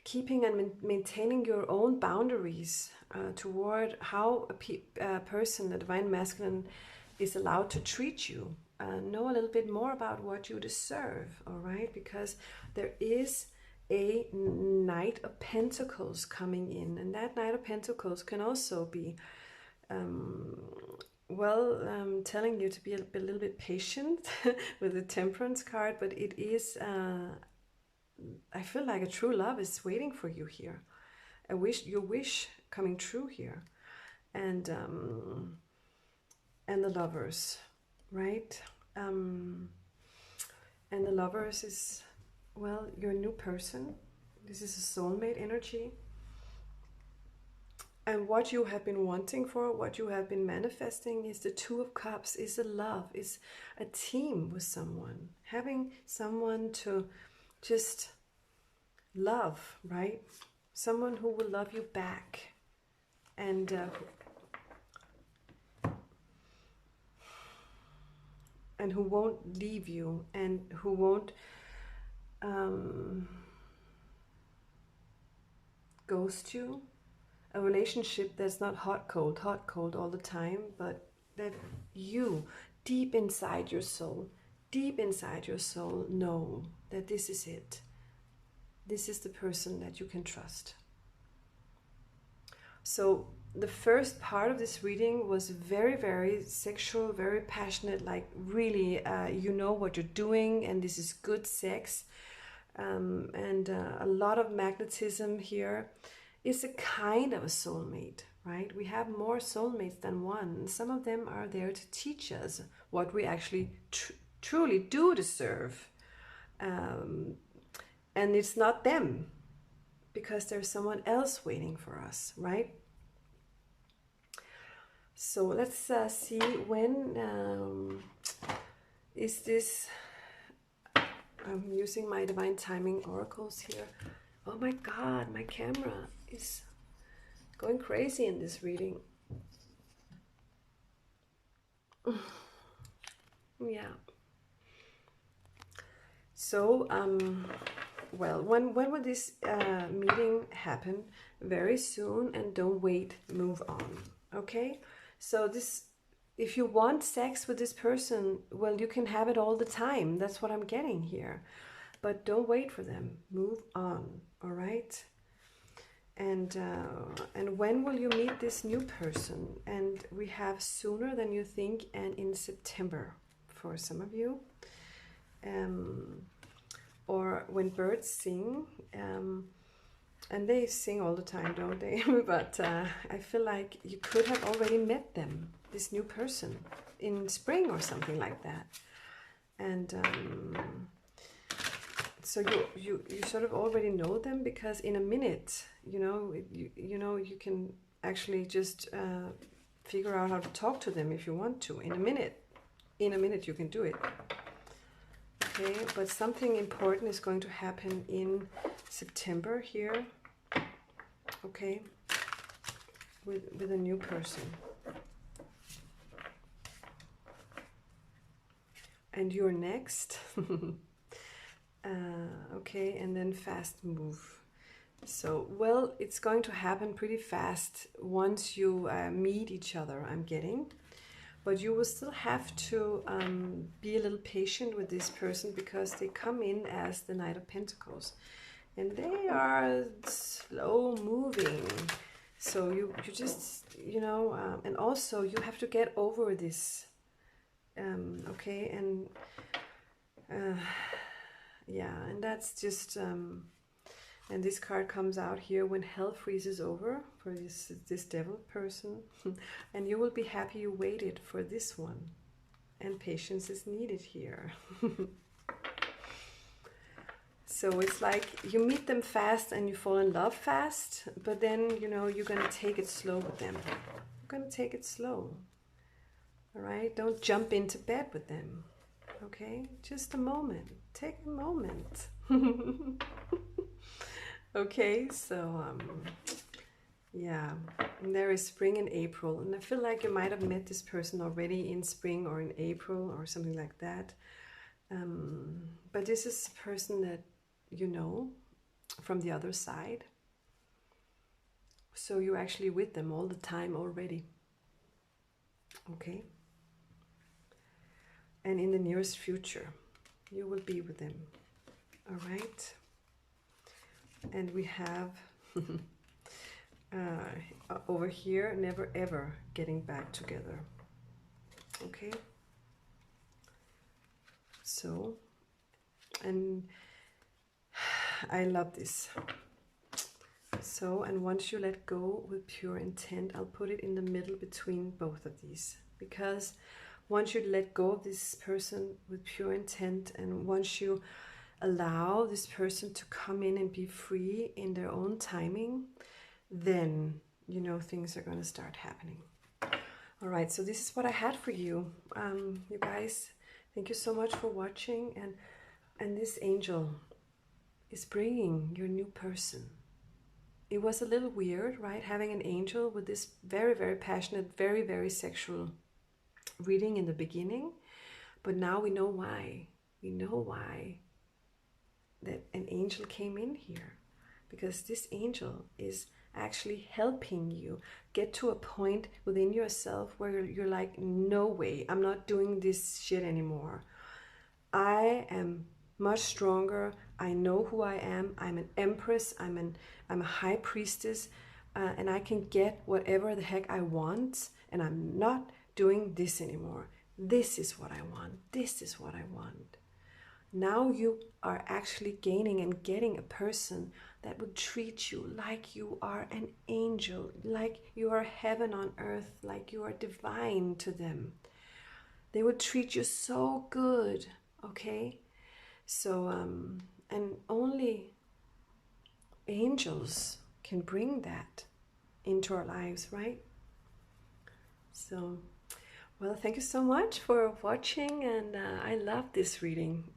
keeping and maintaining your own boundaries toward how a person, a divine masculine, is allowed to treat you. Know a little bit more about what you deserve, all right? Because there is a Knight of Pentacles coming in, and that Knight of Pentacles can also be, telling you to be a little bit patient with the Temperance card, but it is, I feel like a true love is waiting for you here. Your wish coming true here. And the Lovers, right? And the Lovers is, well, your new person. This is a soulmate energy. And what you have been wanting for, what you have been manifesting, is the 2 of Cups, is a love, is a team with someone. Having someone to just love, right? Someone who will love you back. And who won't leave you, and who won't ghost you. A relationship that's not hot cold all the time, but that you, deep inside your soul know that this is it. This is the person that you can trust. So the first part of this reading was very, very sexual, very passionate, like really, you know what you're doing, and this is good sex, and a lot of magnetism here. Is a kind of a soulmate, right? We have more soulmates than one. Some of them are there to teach us what we actually truly do deserve. And it's not them, because there's someone else waiting for us, right? So let's see, when is this? I'm using my Divine Timing oracles here. Oh my God, my camera is going crazy in this reading. Yeah. So, well, when will this meeting happen? Very soon, and don't wait, move on. Okay? So this, if you want sex with this person, well, you can have it all the time. That's what I'm getting here. But don't wait for them. Move on, all right? And when will you meet this new person? And we have sooner than you think, and in September for some of you. Or when birds sing, and they sing all the time, don't they? But I feel like you could have already met them, this new person, in spring or something like that. And so you sort of already know them, because in a minute, you can actually just figure out how to talk to them if you want to. In a minute you can do it. Okay, but something important is going to happen in September here, okay, with a new person. And you're next. Okay, and then fast move. So, well, it's going to happen pretty fast once you meet each other, I'm getting. But you will still have to be a little patient with this person, because they come in as the Knight of Pentacles. And they are slow moving. So you just, you know, and also you have to get over this. Okay, and yeah, and that's just, and this card comes out here when hell freezes over for this devil person. And you will be happy you waited for this one. And patience is needed here. So it's like you meet them fast and you fall in love fast, but then, you know, you're going to take it slow with them. You're going to take it slow. All right? Don't jump into bed with them. Okay? Just a moment. Take a moment. Okay, so yeah, and there is spring in April, and I feel like you might have met this person already in spring or in April or something like that. But this is a person that you know from the other side, so you're actually with them all the time already. Okay, and in the nearest future you will be with them. All right. And we have over here, never ever getting back together. Okay. So, and I love this. So, and once you let go with pure intent, I'll put it in the middle between both of these, because once you let go of this person with pure intent, and once you allow this person to come in and be free in their own timing, then, you know, things are going to start happening. All right, so this is what I had for you. You guys, thank you so much for watching. And this angel is bringing your new person. It was a little weird, right? Having an angel with this very, very passionate, very, very sexual reading in the beginning. But now we know why. We know why that an angel came in here, because this angel is actually helping you get to a point within yourself where you're like, no way, I'm not doing this shit anymore. I am much stronger. I know who I am. I'm an empress. I'm a high priestess, and I can get whatever the heck I want, and I'm not doing this anymore. This is what I want. This is what I want. Now you are actually gaining and getting a person that would treat you like you are an angel, like you are heaven on earth, like you are divine to them. They would treat you so good, okay? So, and only angels can bring that into our lives, right? So, well, thank you so much for watching, and I love this reading.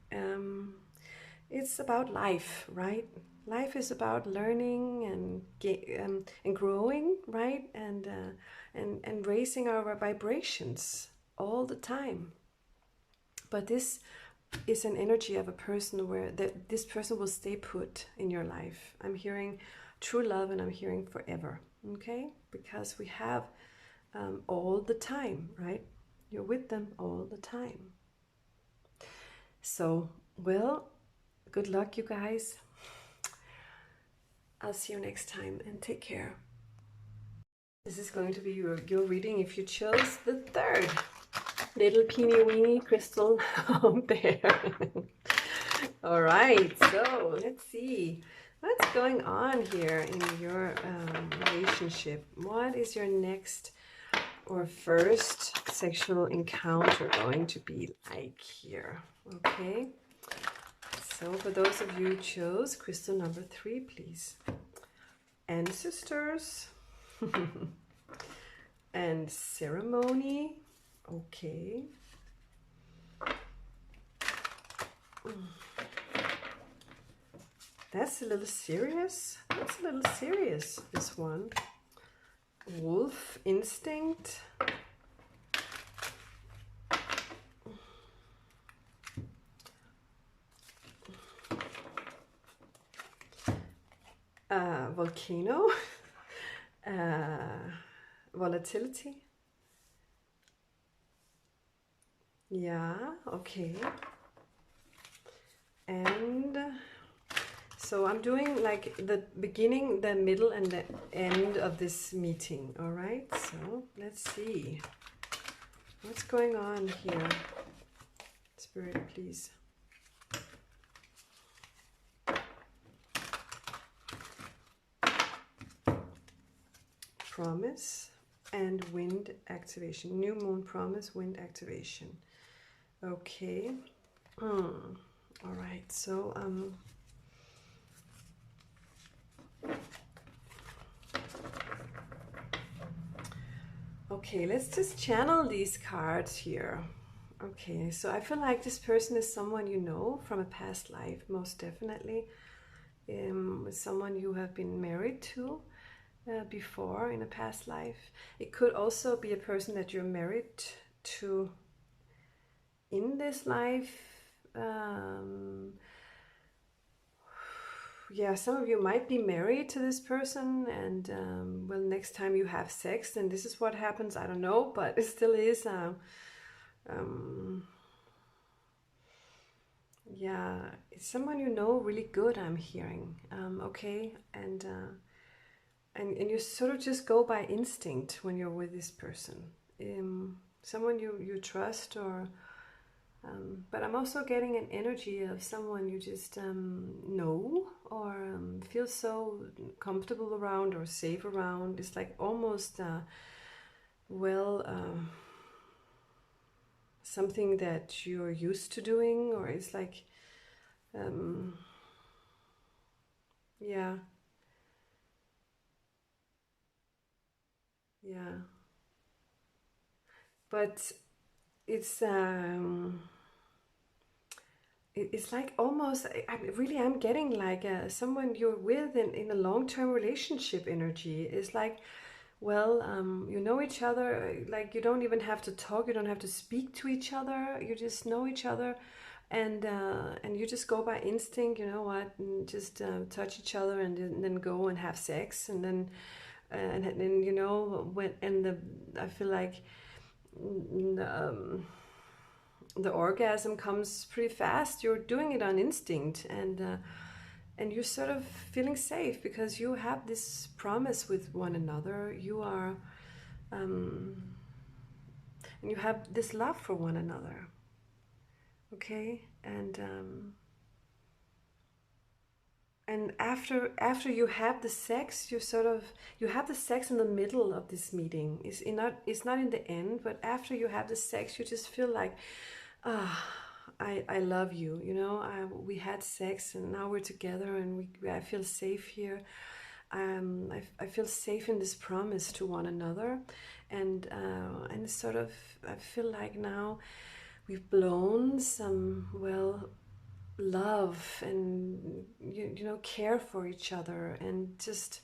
It's about life, right? Life is about learning and growing, right? And raising our vibrations all the time. But this is an energy of a person where this person will stay put in your life. I'm hearing true love, and I'm hearing forever, okay? Because we have all the time, right? You're with them all the time. So, well, good luck, you guys. I'll see you next time, and take care. This is going to be your reading if you chose the third little peeny weeny crystal out there. All right, so let's see what's going on here in your relationship. What is your next or first sexual encounter going to be like here? Okay, so for those of you who chose crystal number 3, please. Ancestors and ceremony. Okay. That's a little serious. That's a little serious, this one. Wolf instinct. Volcano. Volatility. Yeah, okay. And so I'm doing like the beginning, the middle, and the end of this meeting. All right, so let's see what's going on here. Spirit, please. Promise and wind activation. New moon promise, wind activation. Okay. All right, so okay, let's just channel these cards here. Okay, so I feel like this person is someone you know from a past life, most definitely. Someone you have been married to before in a past life. It could also be a person that you're married to in this life. Yeah, some of you might be married to this person, and well, next time you have sex, then this is what happens. I don't know, but it still is. Yeah, it's someone you know really good. I'm hearing. Okay, and you sort of just go by instinct when you're with this person. Someone you trust, or but I'm also getting an energy of someone you just know, or feel so comfortable around or safe around. It's like almost something that you're used to doing, or it's like yeah. But it's it's like almost, I really am getting like someone you're with in a long-term relationship energy. It's like, well, you know each other, like you don't even have to talk, you don't have to speak to each other, you just know each other, and you just go by instinct, you know what, and just touch each other, and then go and have sex, and then you know, when, I feel like the orgasm comes pretty fast. You're doing it on instinct, and you're sort of feeling safe because you have this promise with one another. You are and you have this love for one another. Okay, and after you have the sex, you have the sex in the middle of this meeting. It's not in the end, but after you have the sex, you just feel like, I love you, you know, we had sex and now we're together, and I feel safe here. I feel safe in this promise to one another, and sort of I feel like now we've blown some, well, love, and you know, care for each other, and just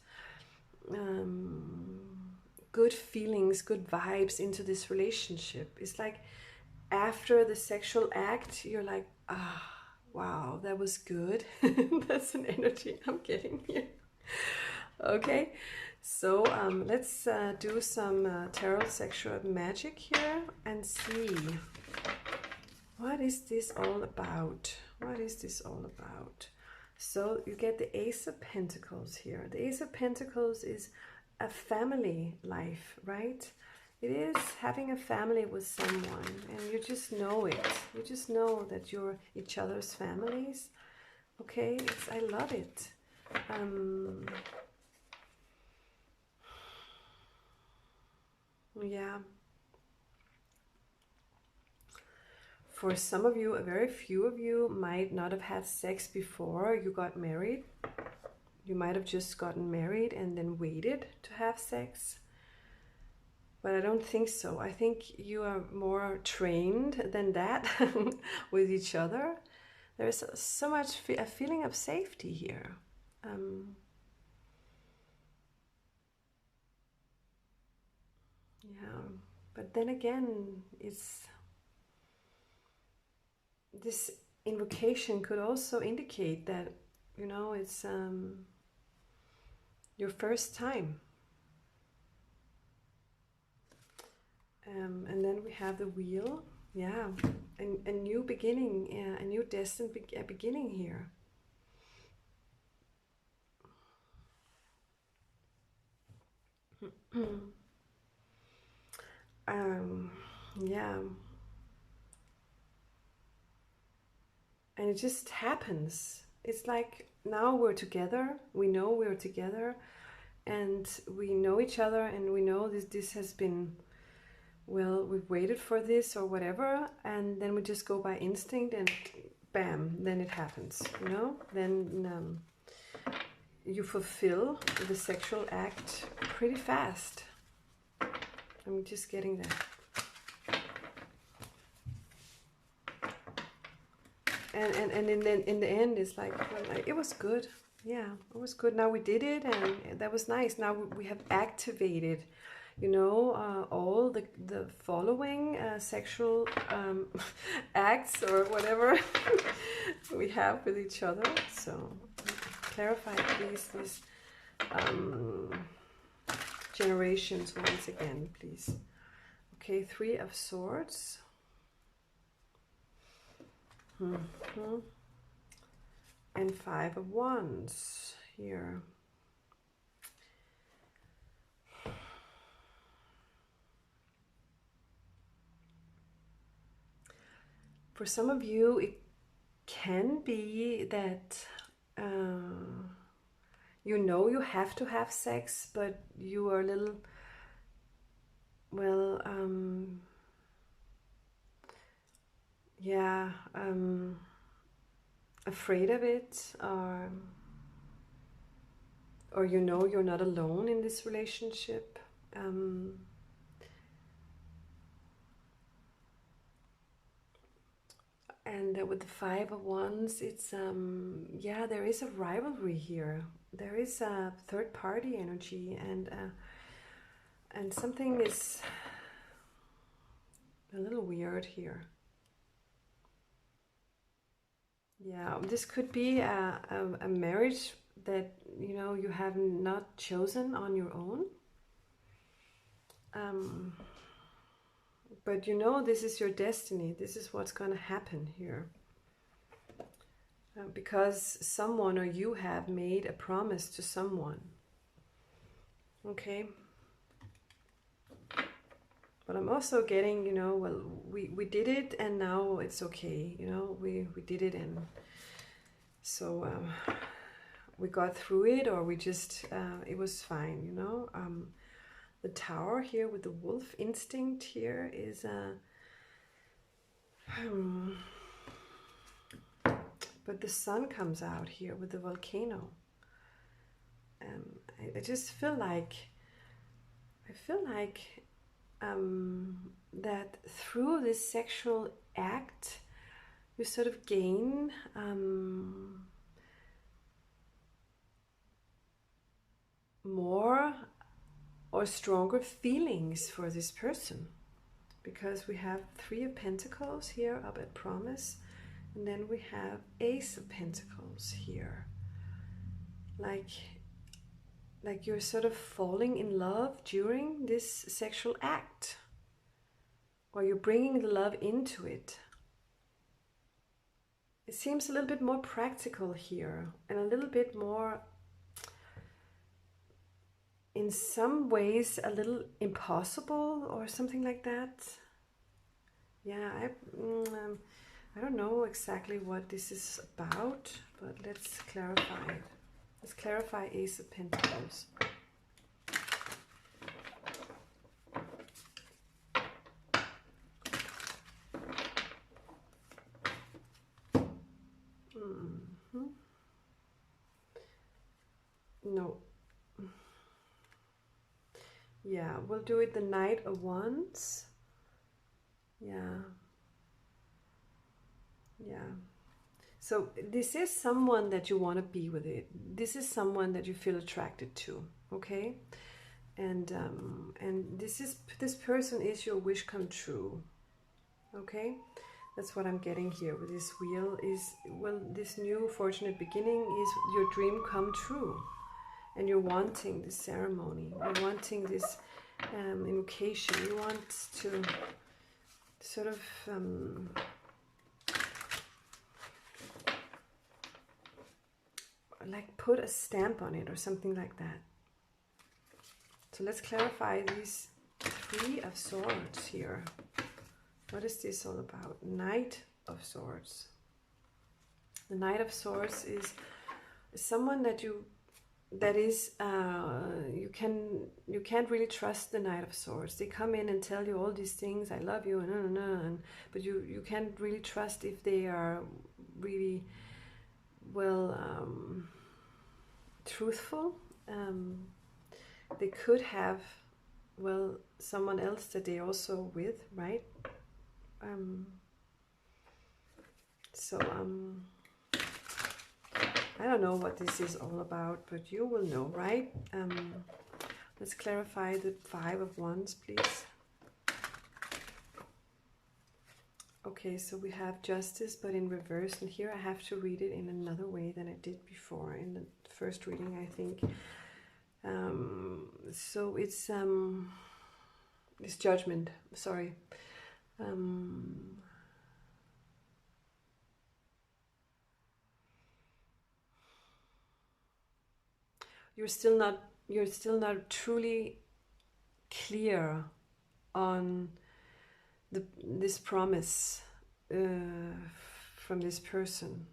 good feelings, good vibes into this relationship. It's like after the sexual act, you're like, wow, that was good. That's an energy I'm getting here. Okay, so let's do some tarot sexual magic here and see, what is this all about? What is this all about? So you get the Ace of Pentacles here. The Ace of Pentacles is a family life, right? It is having a family with someone, and you just know it. You just know that you're each other's families. Okay, I love it. Yeah. For some of you, a very few of you might not have had sex before you got married. You might have just gotten married and then waited to have sex. But I don't think so. I think you are more trained than that with each other. There's so much a feeling of safety here. Yeah, but then again, it's this invocation could also indicate that, you know, it's your first time. And then we have the wheel. Yeah, a new beginning, a new destined beginning here. Yeah, and it just happens. It's like now we're together. We know we're together, and we know each other, and we know this has been, well, we've waited for this or whatever, and then we just go by instinct, and bam, then it happens, you know. Then you fulfill the sexual act pretty fast. I'm just getting that. And in the end, it's like, well, it was good. Yeah, it was good. Now we did it, and that was nice. Now we have activated, you know, all the following sexual acts or whatever we have with each other. So clarify, please, these generations once again, please. Okay, 3 of Swords. And 5 of Wands here. For some of you, it can be that you know you have to have sex, but you are a little, well, yeah, afraid of it, or you know you're not alone in this relationship. And with the 5 of Wands, it's yeah, there is a rivalry here. There is a third party energy, and something is a little weird here. Yeah, this could be a marriage that, you know, you have not chosen on your own. But you know, this is your destiny. This is what's going to happen here. Because someone or you have made a promise to someone. Okay? But I'm also getting, you know, well, we did it and now it's okay. You know, we did it, and so we got through it, or we just, it was fine, you know. The Tower here with the wolf instinct here is but the Sun comes out here with the volcano. I just feel like, that through this sexual act, you sort of gain more or stronger feelings for this person, because we have 3 of Pentacles here up at Promise, and then we have Ace of Pentacles here. Like you're sort of falling in love during this sexual act, or you're bringing the love into it. It seems a little bit more practical here, and a little bit more, in some ways, a little impossible or something like that. Yeah, I don't know exactly what this is about, but let's clarify it. Let's clarify Ace of Pentacles. No. Yeah, we'll do it the Knight of Wands. Yeah. Yeah. So this is someone that you want to be with it. This is someone that you feel attracted to, okay? And this person is your wish come true, okay? That's what I'm getting here with this wheel is, well, this new fortunate beginning is your dream come true. And you're wanting this ceremony. You're wanting this invocation. You want to sort of like put a stamp on it or something like that. So let's clarify these Three of Swords here. What is this all about? Knight of Swords. The Knight of Swords is someone that you can't really trust. The Knight of Swords. They come in and tell you all these things. I love you, but you can't really trust if they are really truthful. They could have someone else that they also with, right? I don't know what this is all about, but you will know, right? Let's clarify the Five of Wands, please. Okay, so we have Justice, but in reverse, and here I have to read it in another way than I did before in the first reading, I think. So it's Judgment, sorry. You're still not truly clear on this promise from this person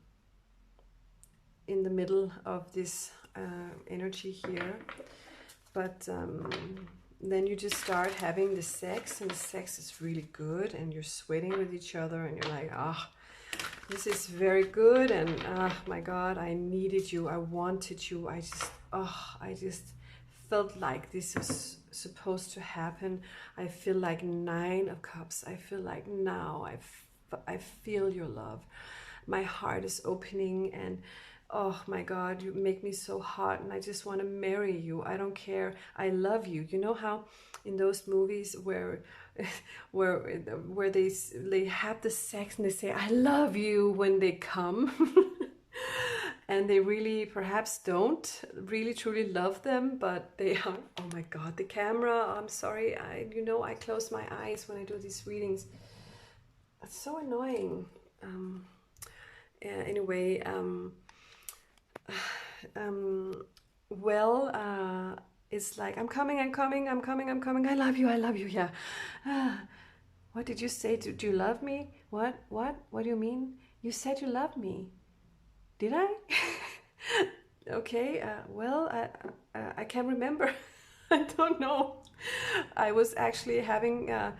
in the middle of this energy here, but then you just start having the sex, and the sex is really good, and you're sweating with each other, and you're like, this is very good, and my God, I needed you, I wanted you, I just felt like this was supposed to happen. I feel like Nine of Cups. I feel like now I feel your love. My heart is opening, and oh my God, you make me so hot, and I just want to marry you. I don't care. I love you. You know how in those movies where they have the sex and they say I love you when they come, and they really perhaps don't really truly love them, but they are. Oh my God, the camera. I'm sorry. I close my eyes when I do these readings. It's so annoying. Anyway. It's like I'm coming, I love you, yeah. What did you say? Do you love me? What do you mean? You said you loved me. Did I? Okay, I can't remember. I don't know. I was actually having the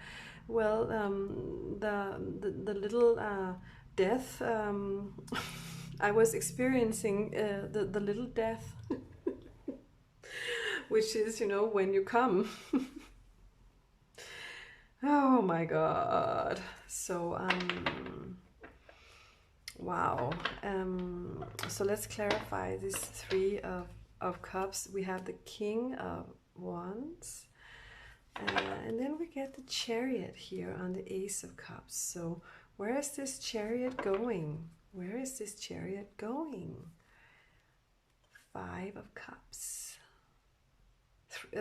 little death. I was experiencing the little death, which is, when you come. Oh my God. So, wow. So let's clarify this Three of Cups. We have the King of Wands. And then we get the Chariot here on the Ace of Cups. So where is this Chariot going? Where is this Chariot going? Five of Cups.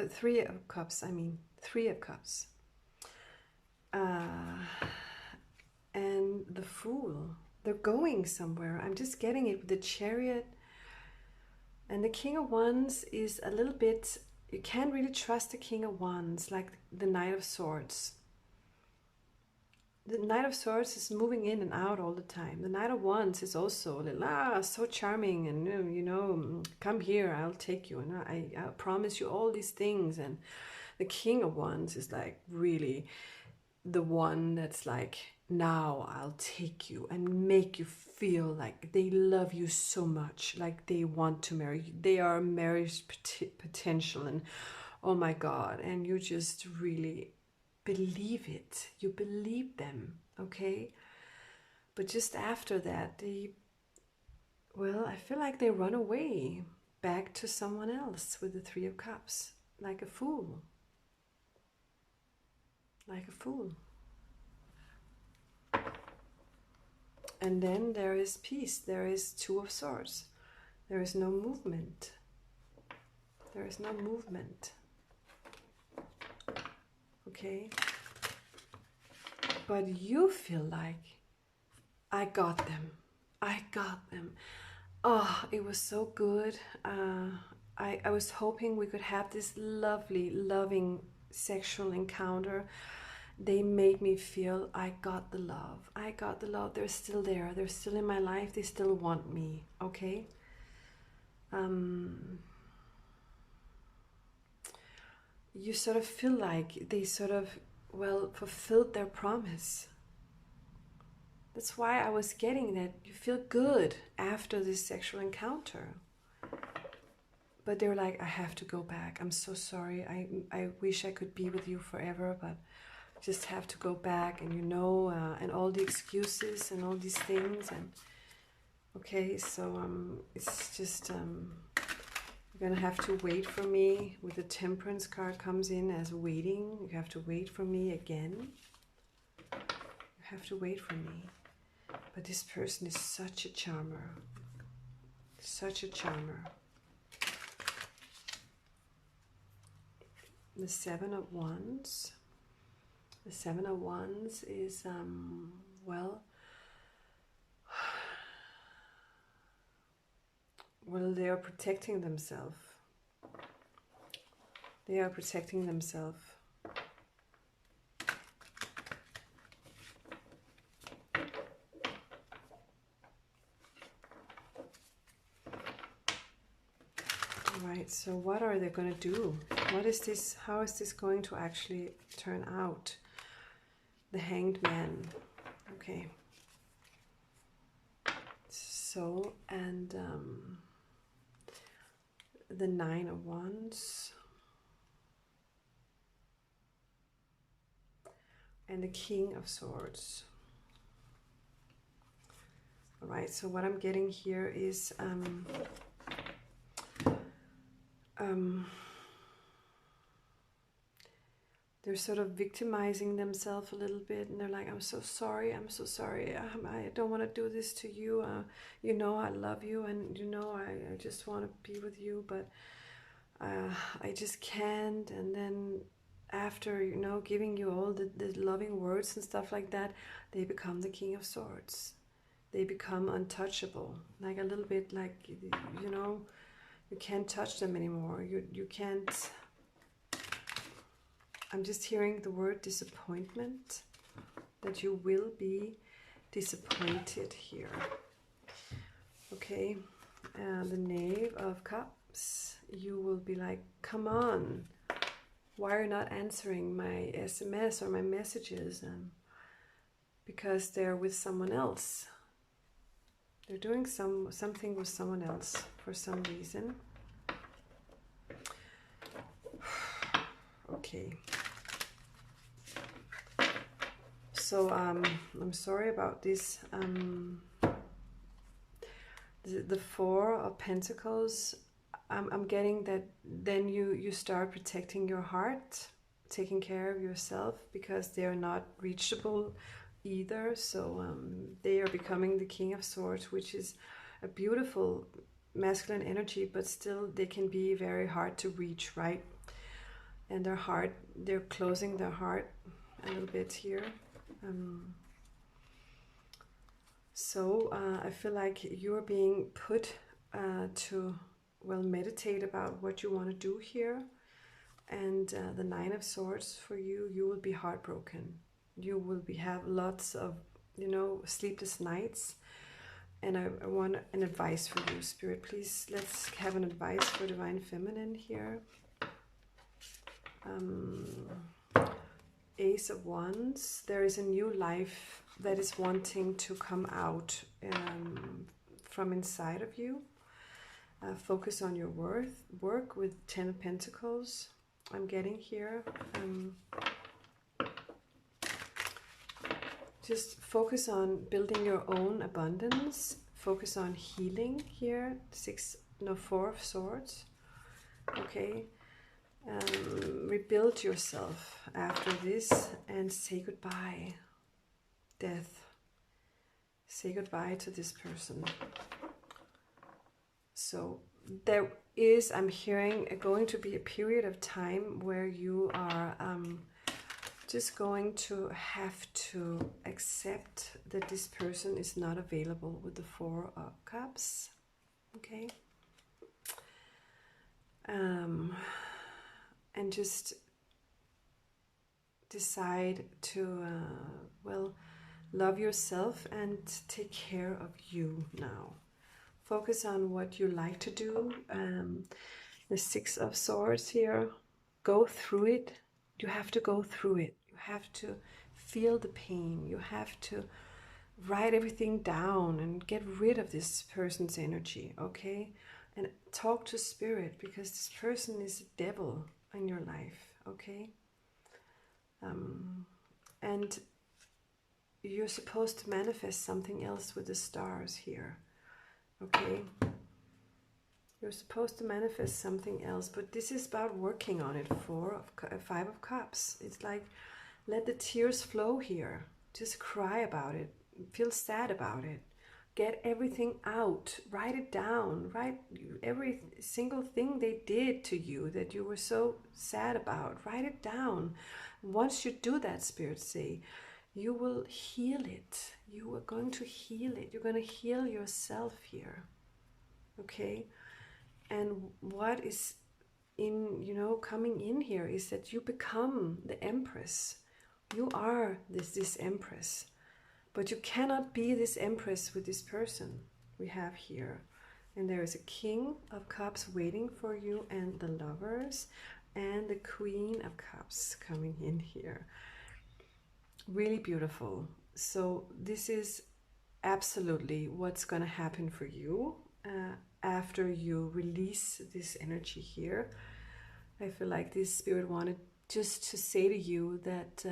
Three of Cups, I mean. Three of Cups. And the Fool. They're going somewhere. I'm just getting it with the Chariot. And the King of Wands is a little bit... You can't really trust the King of Wands like the Knight of Swords. The Knight of Swords is moving in and out all the time. The Knight of Wands is also a little, so charming, and come here, I'll take you, and I promise you all these things. And the King of Wands is like really the one that's like, now I'll take you and make you feel like they love you so much, like they want to marry you. They are marriage potential, and oh my God, and you just really believe it. You believe them, okay? But just after that, well, I feel like they run away back to someone else with the Three of Cups, like a fool. Like a fool. And then there is peace. There is Two of Swords. There is no movement. There is no movement. Okay? But you feel like, I got them. I got them. Oh, it was so good. I was hoping we could have this lovely, loving sexual encounter. They made me feel I got the love. I got the love. They're still there. They're still in my life. They still want me. Okay? You sort of feel like they sort of, well, fulfilled their promise. That's why I was getting that you feel good after this sexual encounter. But they were like, I have to go back. I'm so sorry. I wish I could be with you forever, but I just have to go back. And and all the excuses and all these things. And okay, so it's just you're gonna have to wait for me. With the Temperance card comes in as waiting. You have to wait for me again. You have to wait for me. But this person is such a charmer. Such a charmer. The Seven of Wands. The Seven of Wands is, well, they are protecting themselves. They are protecting themselves. Right, so what are they going to do? What is this? How is this going to actually turn out? The Hanged Man. Okay. So, and the Nine of Wands. And the King of Swords. All right, so what I'm getting here is they're sort of victimizing themselves a little bit, and they're like, I'm so sorry, I don't want to do this to you, you know I love you, and you know I just want to be with you, but I just can't. And then after, you know, giving you all the loving words and stuff like that, they become the King of Swords. They become untouchable, like a little bit like, you know, you can't touch them anymore. You can't. I'm just hearing the word disappointment, that you will be disappointed here. Okay, the Knave of Cups, you will be like, come on, why are you not answering my SMS or my messages? Because they're with someone else. They're doing something with someone else for some reason. Okay. So I'm sorry about this. The Four of Pentacles. I'm getting that then you start protecting your heart, taking care of yourself, because they are not reachable either. So they are becoming the King of Swords, which is a beautiful masculine energy, but still they can be very hard to reach, right? And their heart, they're closing their heart a little bit here. So I feel like you're being put to, well, meditate about what you want to do here. And the Nine of Swords, for you, you will be heartbroken. You will have lots of, you know, sleepless nights. And I want an advice for you, Spirit. Please, let's have an advice for Divine Feminine here. Ace of Wands. There is a new life that is wanting to come out from inside of you. Focus on your work with 10 of Pentacles. I'm getting here. Just focus on building your own abundance. focus on healing here. 4 of Swords. Okay. Rebuild yourself after this and say goodbye. Death. Say goodbye to this person. So there is, I'm hearing, going to be a period of time where you are just going to have to accept that this person is not available with the 4 of Cups. Okay. And just decide to, well, love yourself and take care of you now. Focus on what you like to do. The 6 of Swords here. Go through it. You have to go through it. You have to feel the pain. You have to write everything down and get rid of this person's energy, okay? And talk to spirit, because this person is a devil in your life, okay? And you're supposed to manifest something else with the stars here, okay? You're supposed to manifest something else, but this is about working on it. 5 of Cups. It's like, let the tears flow here. Just cry about it. Feel sad about it. Get everything out. Write it down. Write every single thing they did to you that you were so sad about. Write it down. Once you do that, spirits say, you will heal it. You are going to heal it. You're going to heal yourself here. Okay? And what is coming in here is that you become the Empress. You are this Empress. But you cannot be this Empress with this person we have here. And there is a King of Cups waiting for you, and the Lovers, and the Queen of Cups coming in here. Really beautiful. So this is absolutely what's going to happen for you after you release this energy here. I feel like this spirit wanted just to say to you that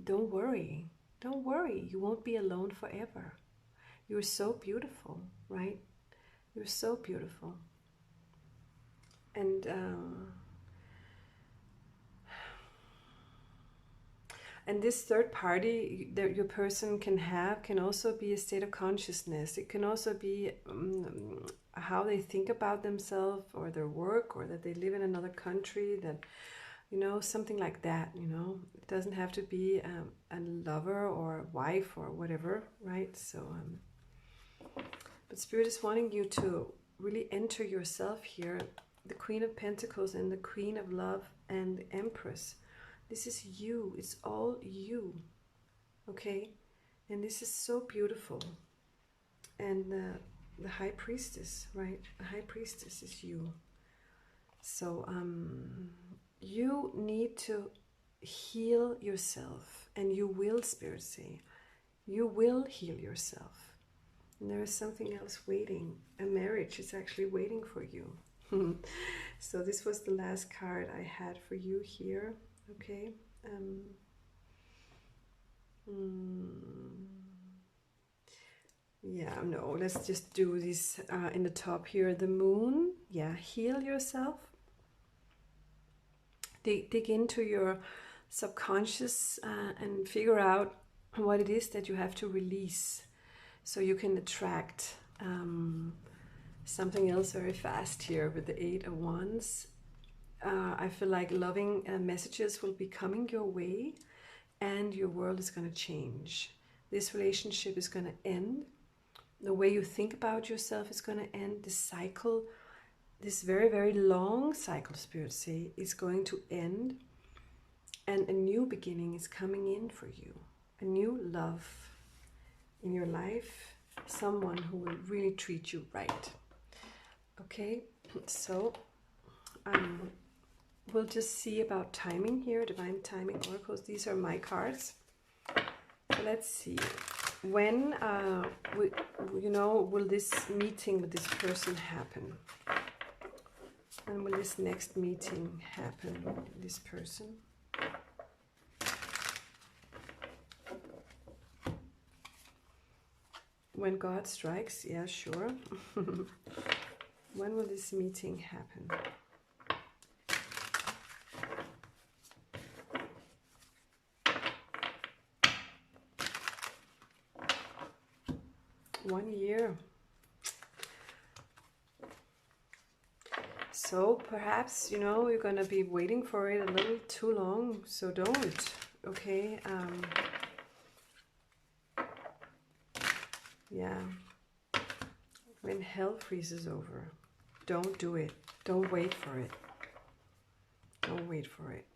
don't worry. Don't worry. You won't be alone forever. You're so beautiful, right? You're so beautiful. And this third party that your person can have can also be a state of consciousness. It can also be how they think about themselves or their work, or that they live in another country, that, something like that, It doesn't have to be a lover or a wife or whatever, right? So, but Spirit is wanting you to really enter yourself here. The Queen of Pentacles and the Queen of Love and the Empress. This is you. It's all you. Okay? And this is so beautiful. And the High Priestess, right? The High Priestess is you. So you need to heal yourself. And you will, Spirit say. You will heal yourself. And there is something else waiting. A marriage is actually waiting for you. So this was the last card I had for you here. Okay. Yeah, no, let's just do this in the top here. The Moon. Yeah, heal yourself. Dig into your subconscious and figure out what it is that you have to release, so you can attract something else very fast here with the 8 of Wands. I feel like loving messages will be coming your way, and your world is going to change. This relationship is going to end. The way you think about yourself is going to end. This cycle, this very, very long cycle, spirits say, is going to end. And a new beginning is coming in for you. A new love in your life. Someone who will really treat you right. Okay, so we'll just see about timing here. Divine Timing Oracles. These are my cards. So let's see. When will this meeting with this person happen? When will this next meeting happen with this person? When God strikes, yeah, sure. When will this meeting happen? One year. So perhaps, you know, you're gonna be waiting for it a little too long, so don't, okay? Yeah. When hell freezes over, don't do it. Don't wait for it. Don't wait for it.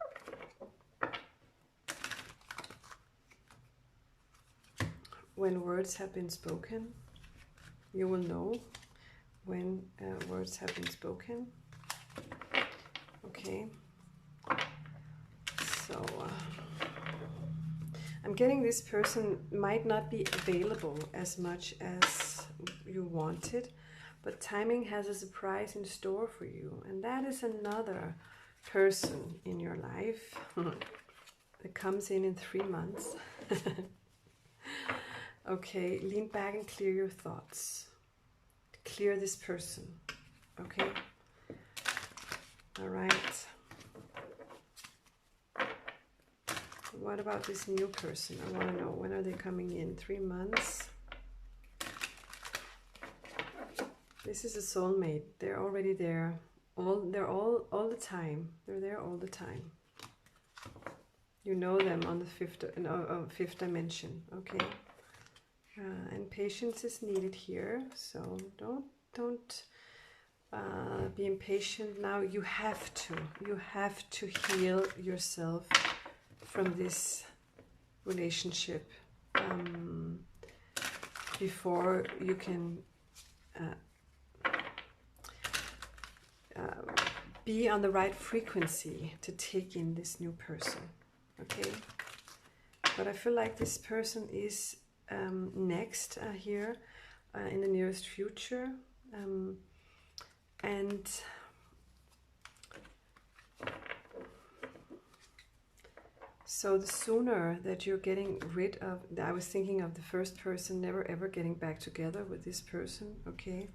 When words have been spoken, you will know when words have been spoken. Okay. So I'm getting this person might not be available as much as you wanted, but timing has a surprise in store for you, and that is another person in your life that comes in 3 months. Okay, lean back and clear your thoughts. Clear this person. Okay. All right. What about this new person? I want to know, when are they coming in? 3 months. This is a soulmate. They're already there. They're all the time. They're there all the time. You know them on the fifth dimension. Okay. And patience is needed here. So don't be impatient now. You have to heal yourself from this relationship before you can be on the right frequency to take in this new person. Okay, but I feel like this person is next here in the nearest future, and so the sooner that you're getting rid of, I was thinking of the first person, never ever getting back together with this person. Okay,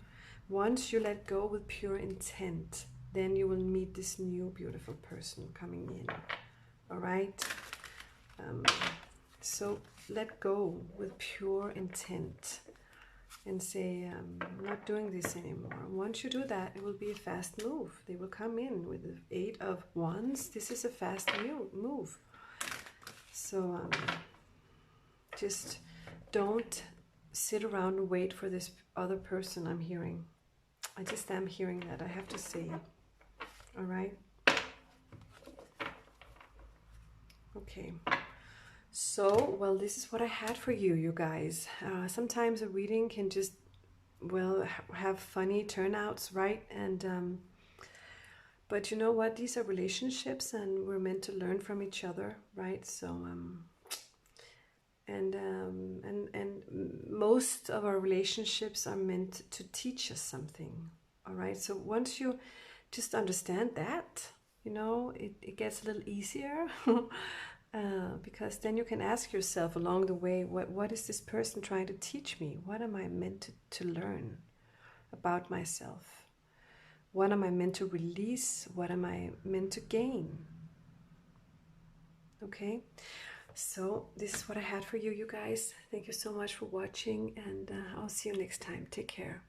once you let go with pure intent, then you will meet this new beautiful person coming in. All right. So let go with pure intent and say, I'm not doing this anymore. Once you do that, it will be a fast move. They will come in with the 8 of Wands. This is a fast move. So just don't sit around and wait for this other person. I'm hearing. I just am hearing that, I have to say. All right. Okay. So, well, this is what I had for you, you guys. Sometimes a reading can just, well, have funny turnouts, right? And but you know what? These are relationships, and we're meant to learn from each other, right? So, and most of our relationships are meant to teach us something. All right. So once you just understand that, you know, it gets a little easier. Because then you can ask yourself along the way, what is this person trying to teach me? What am I meant to learn about myself? What am I meant to release? What am I meant to gain? Okay, so this is what I had for you, you guys. Thank you so much for watching, and I'll see you next time. Take care.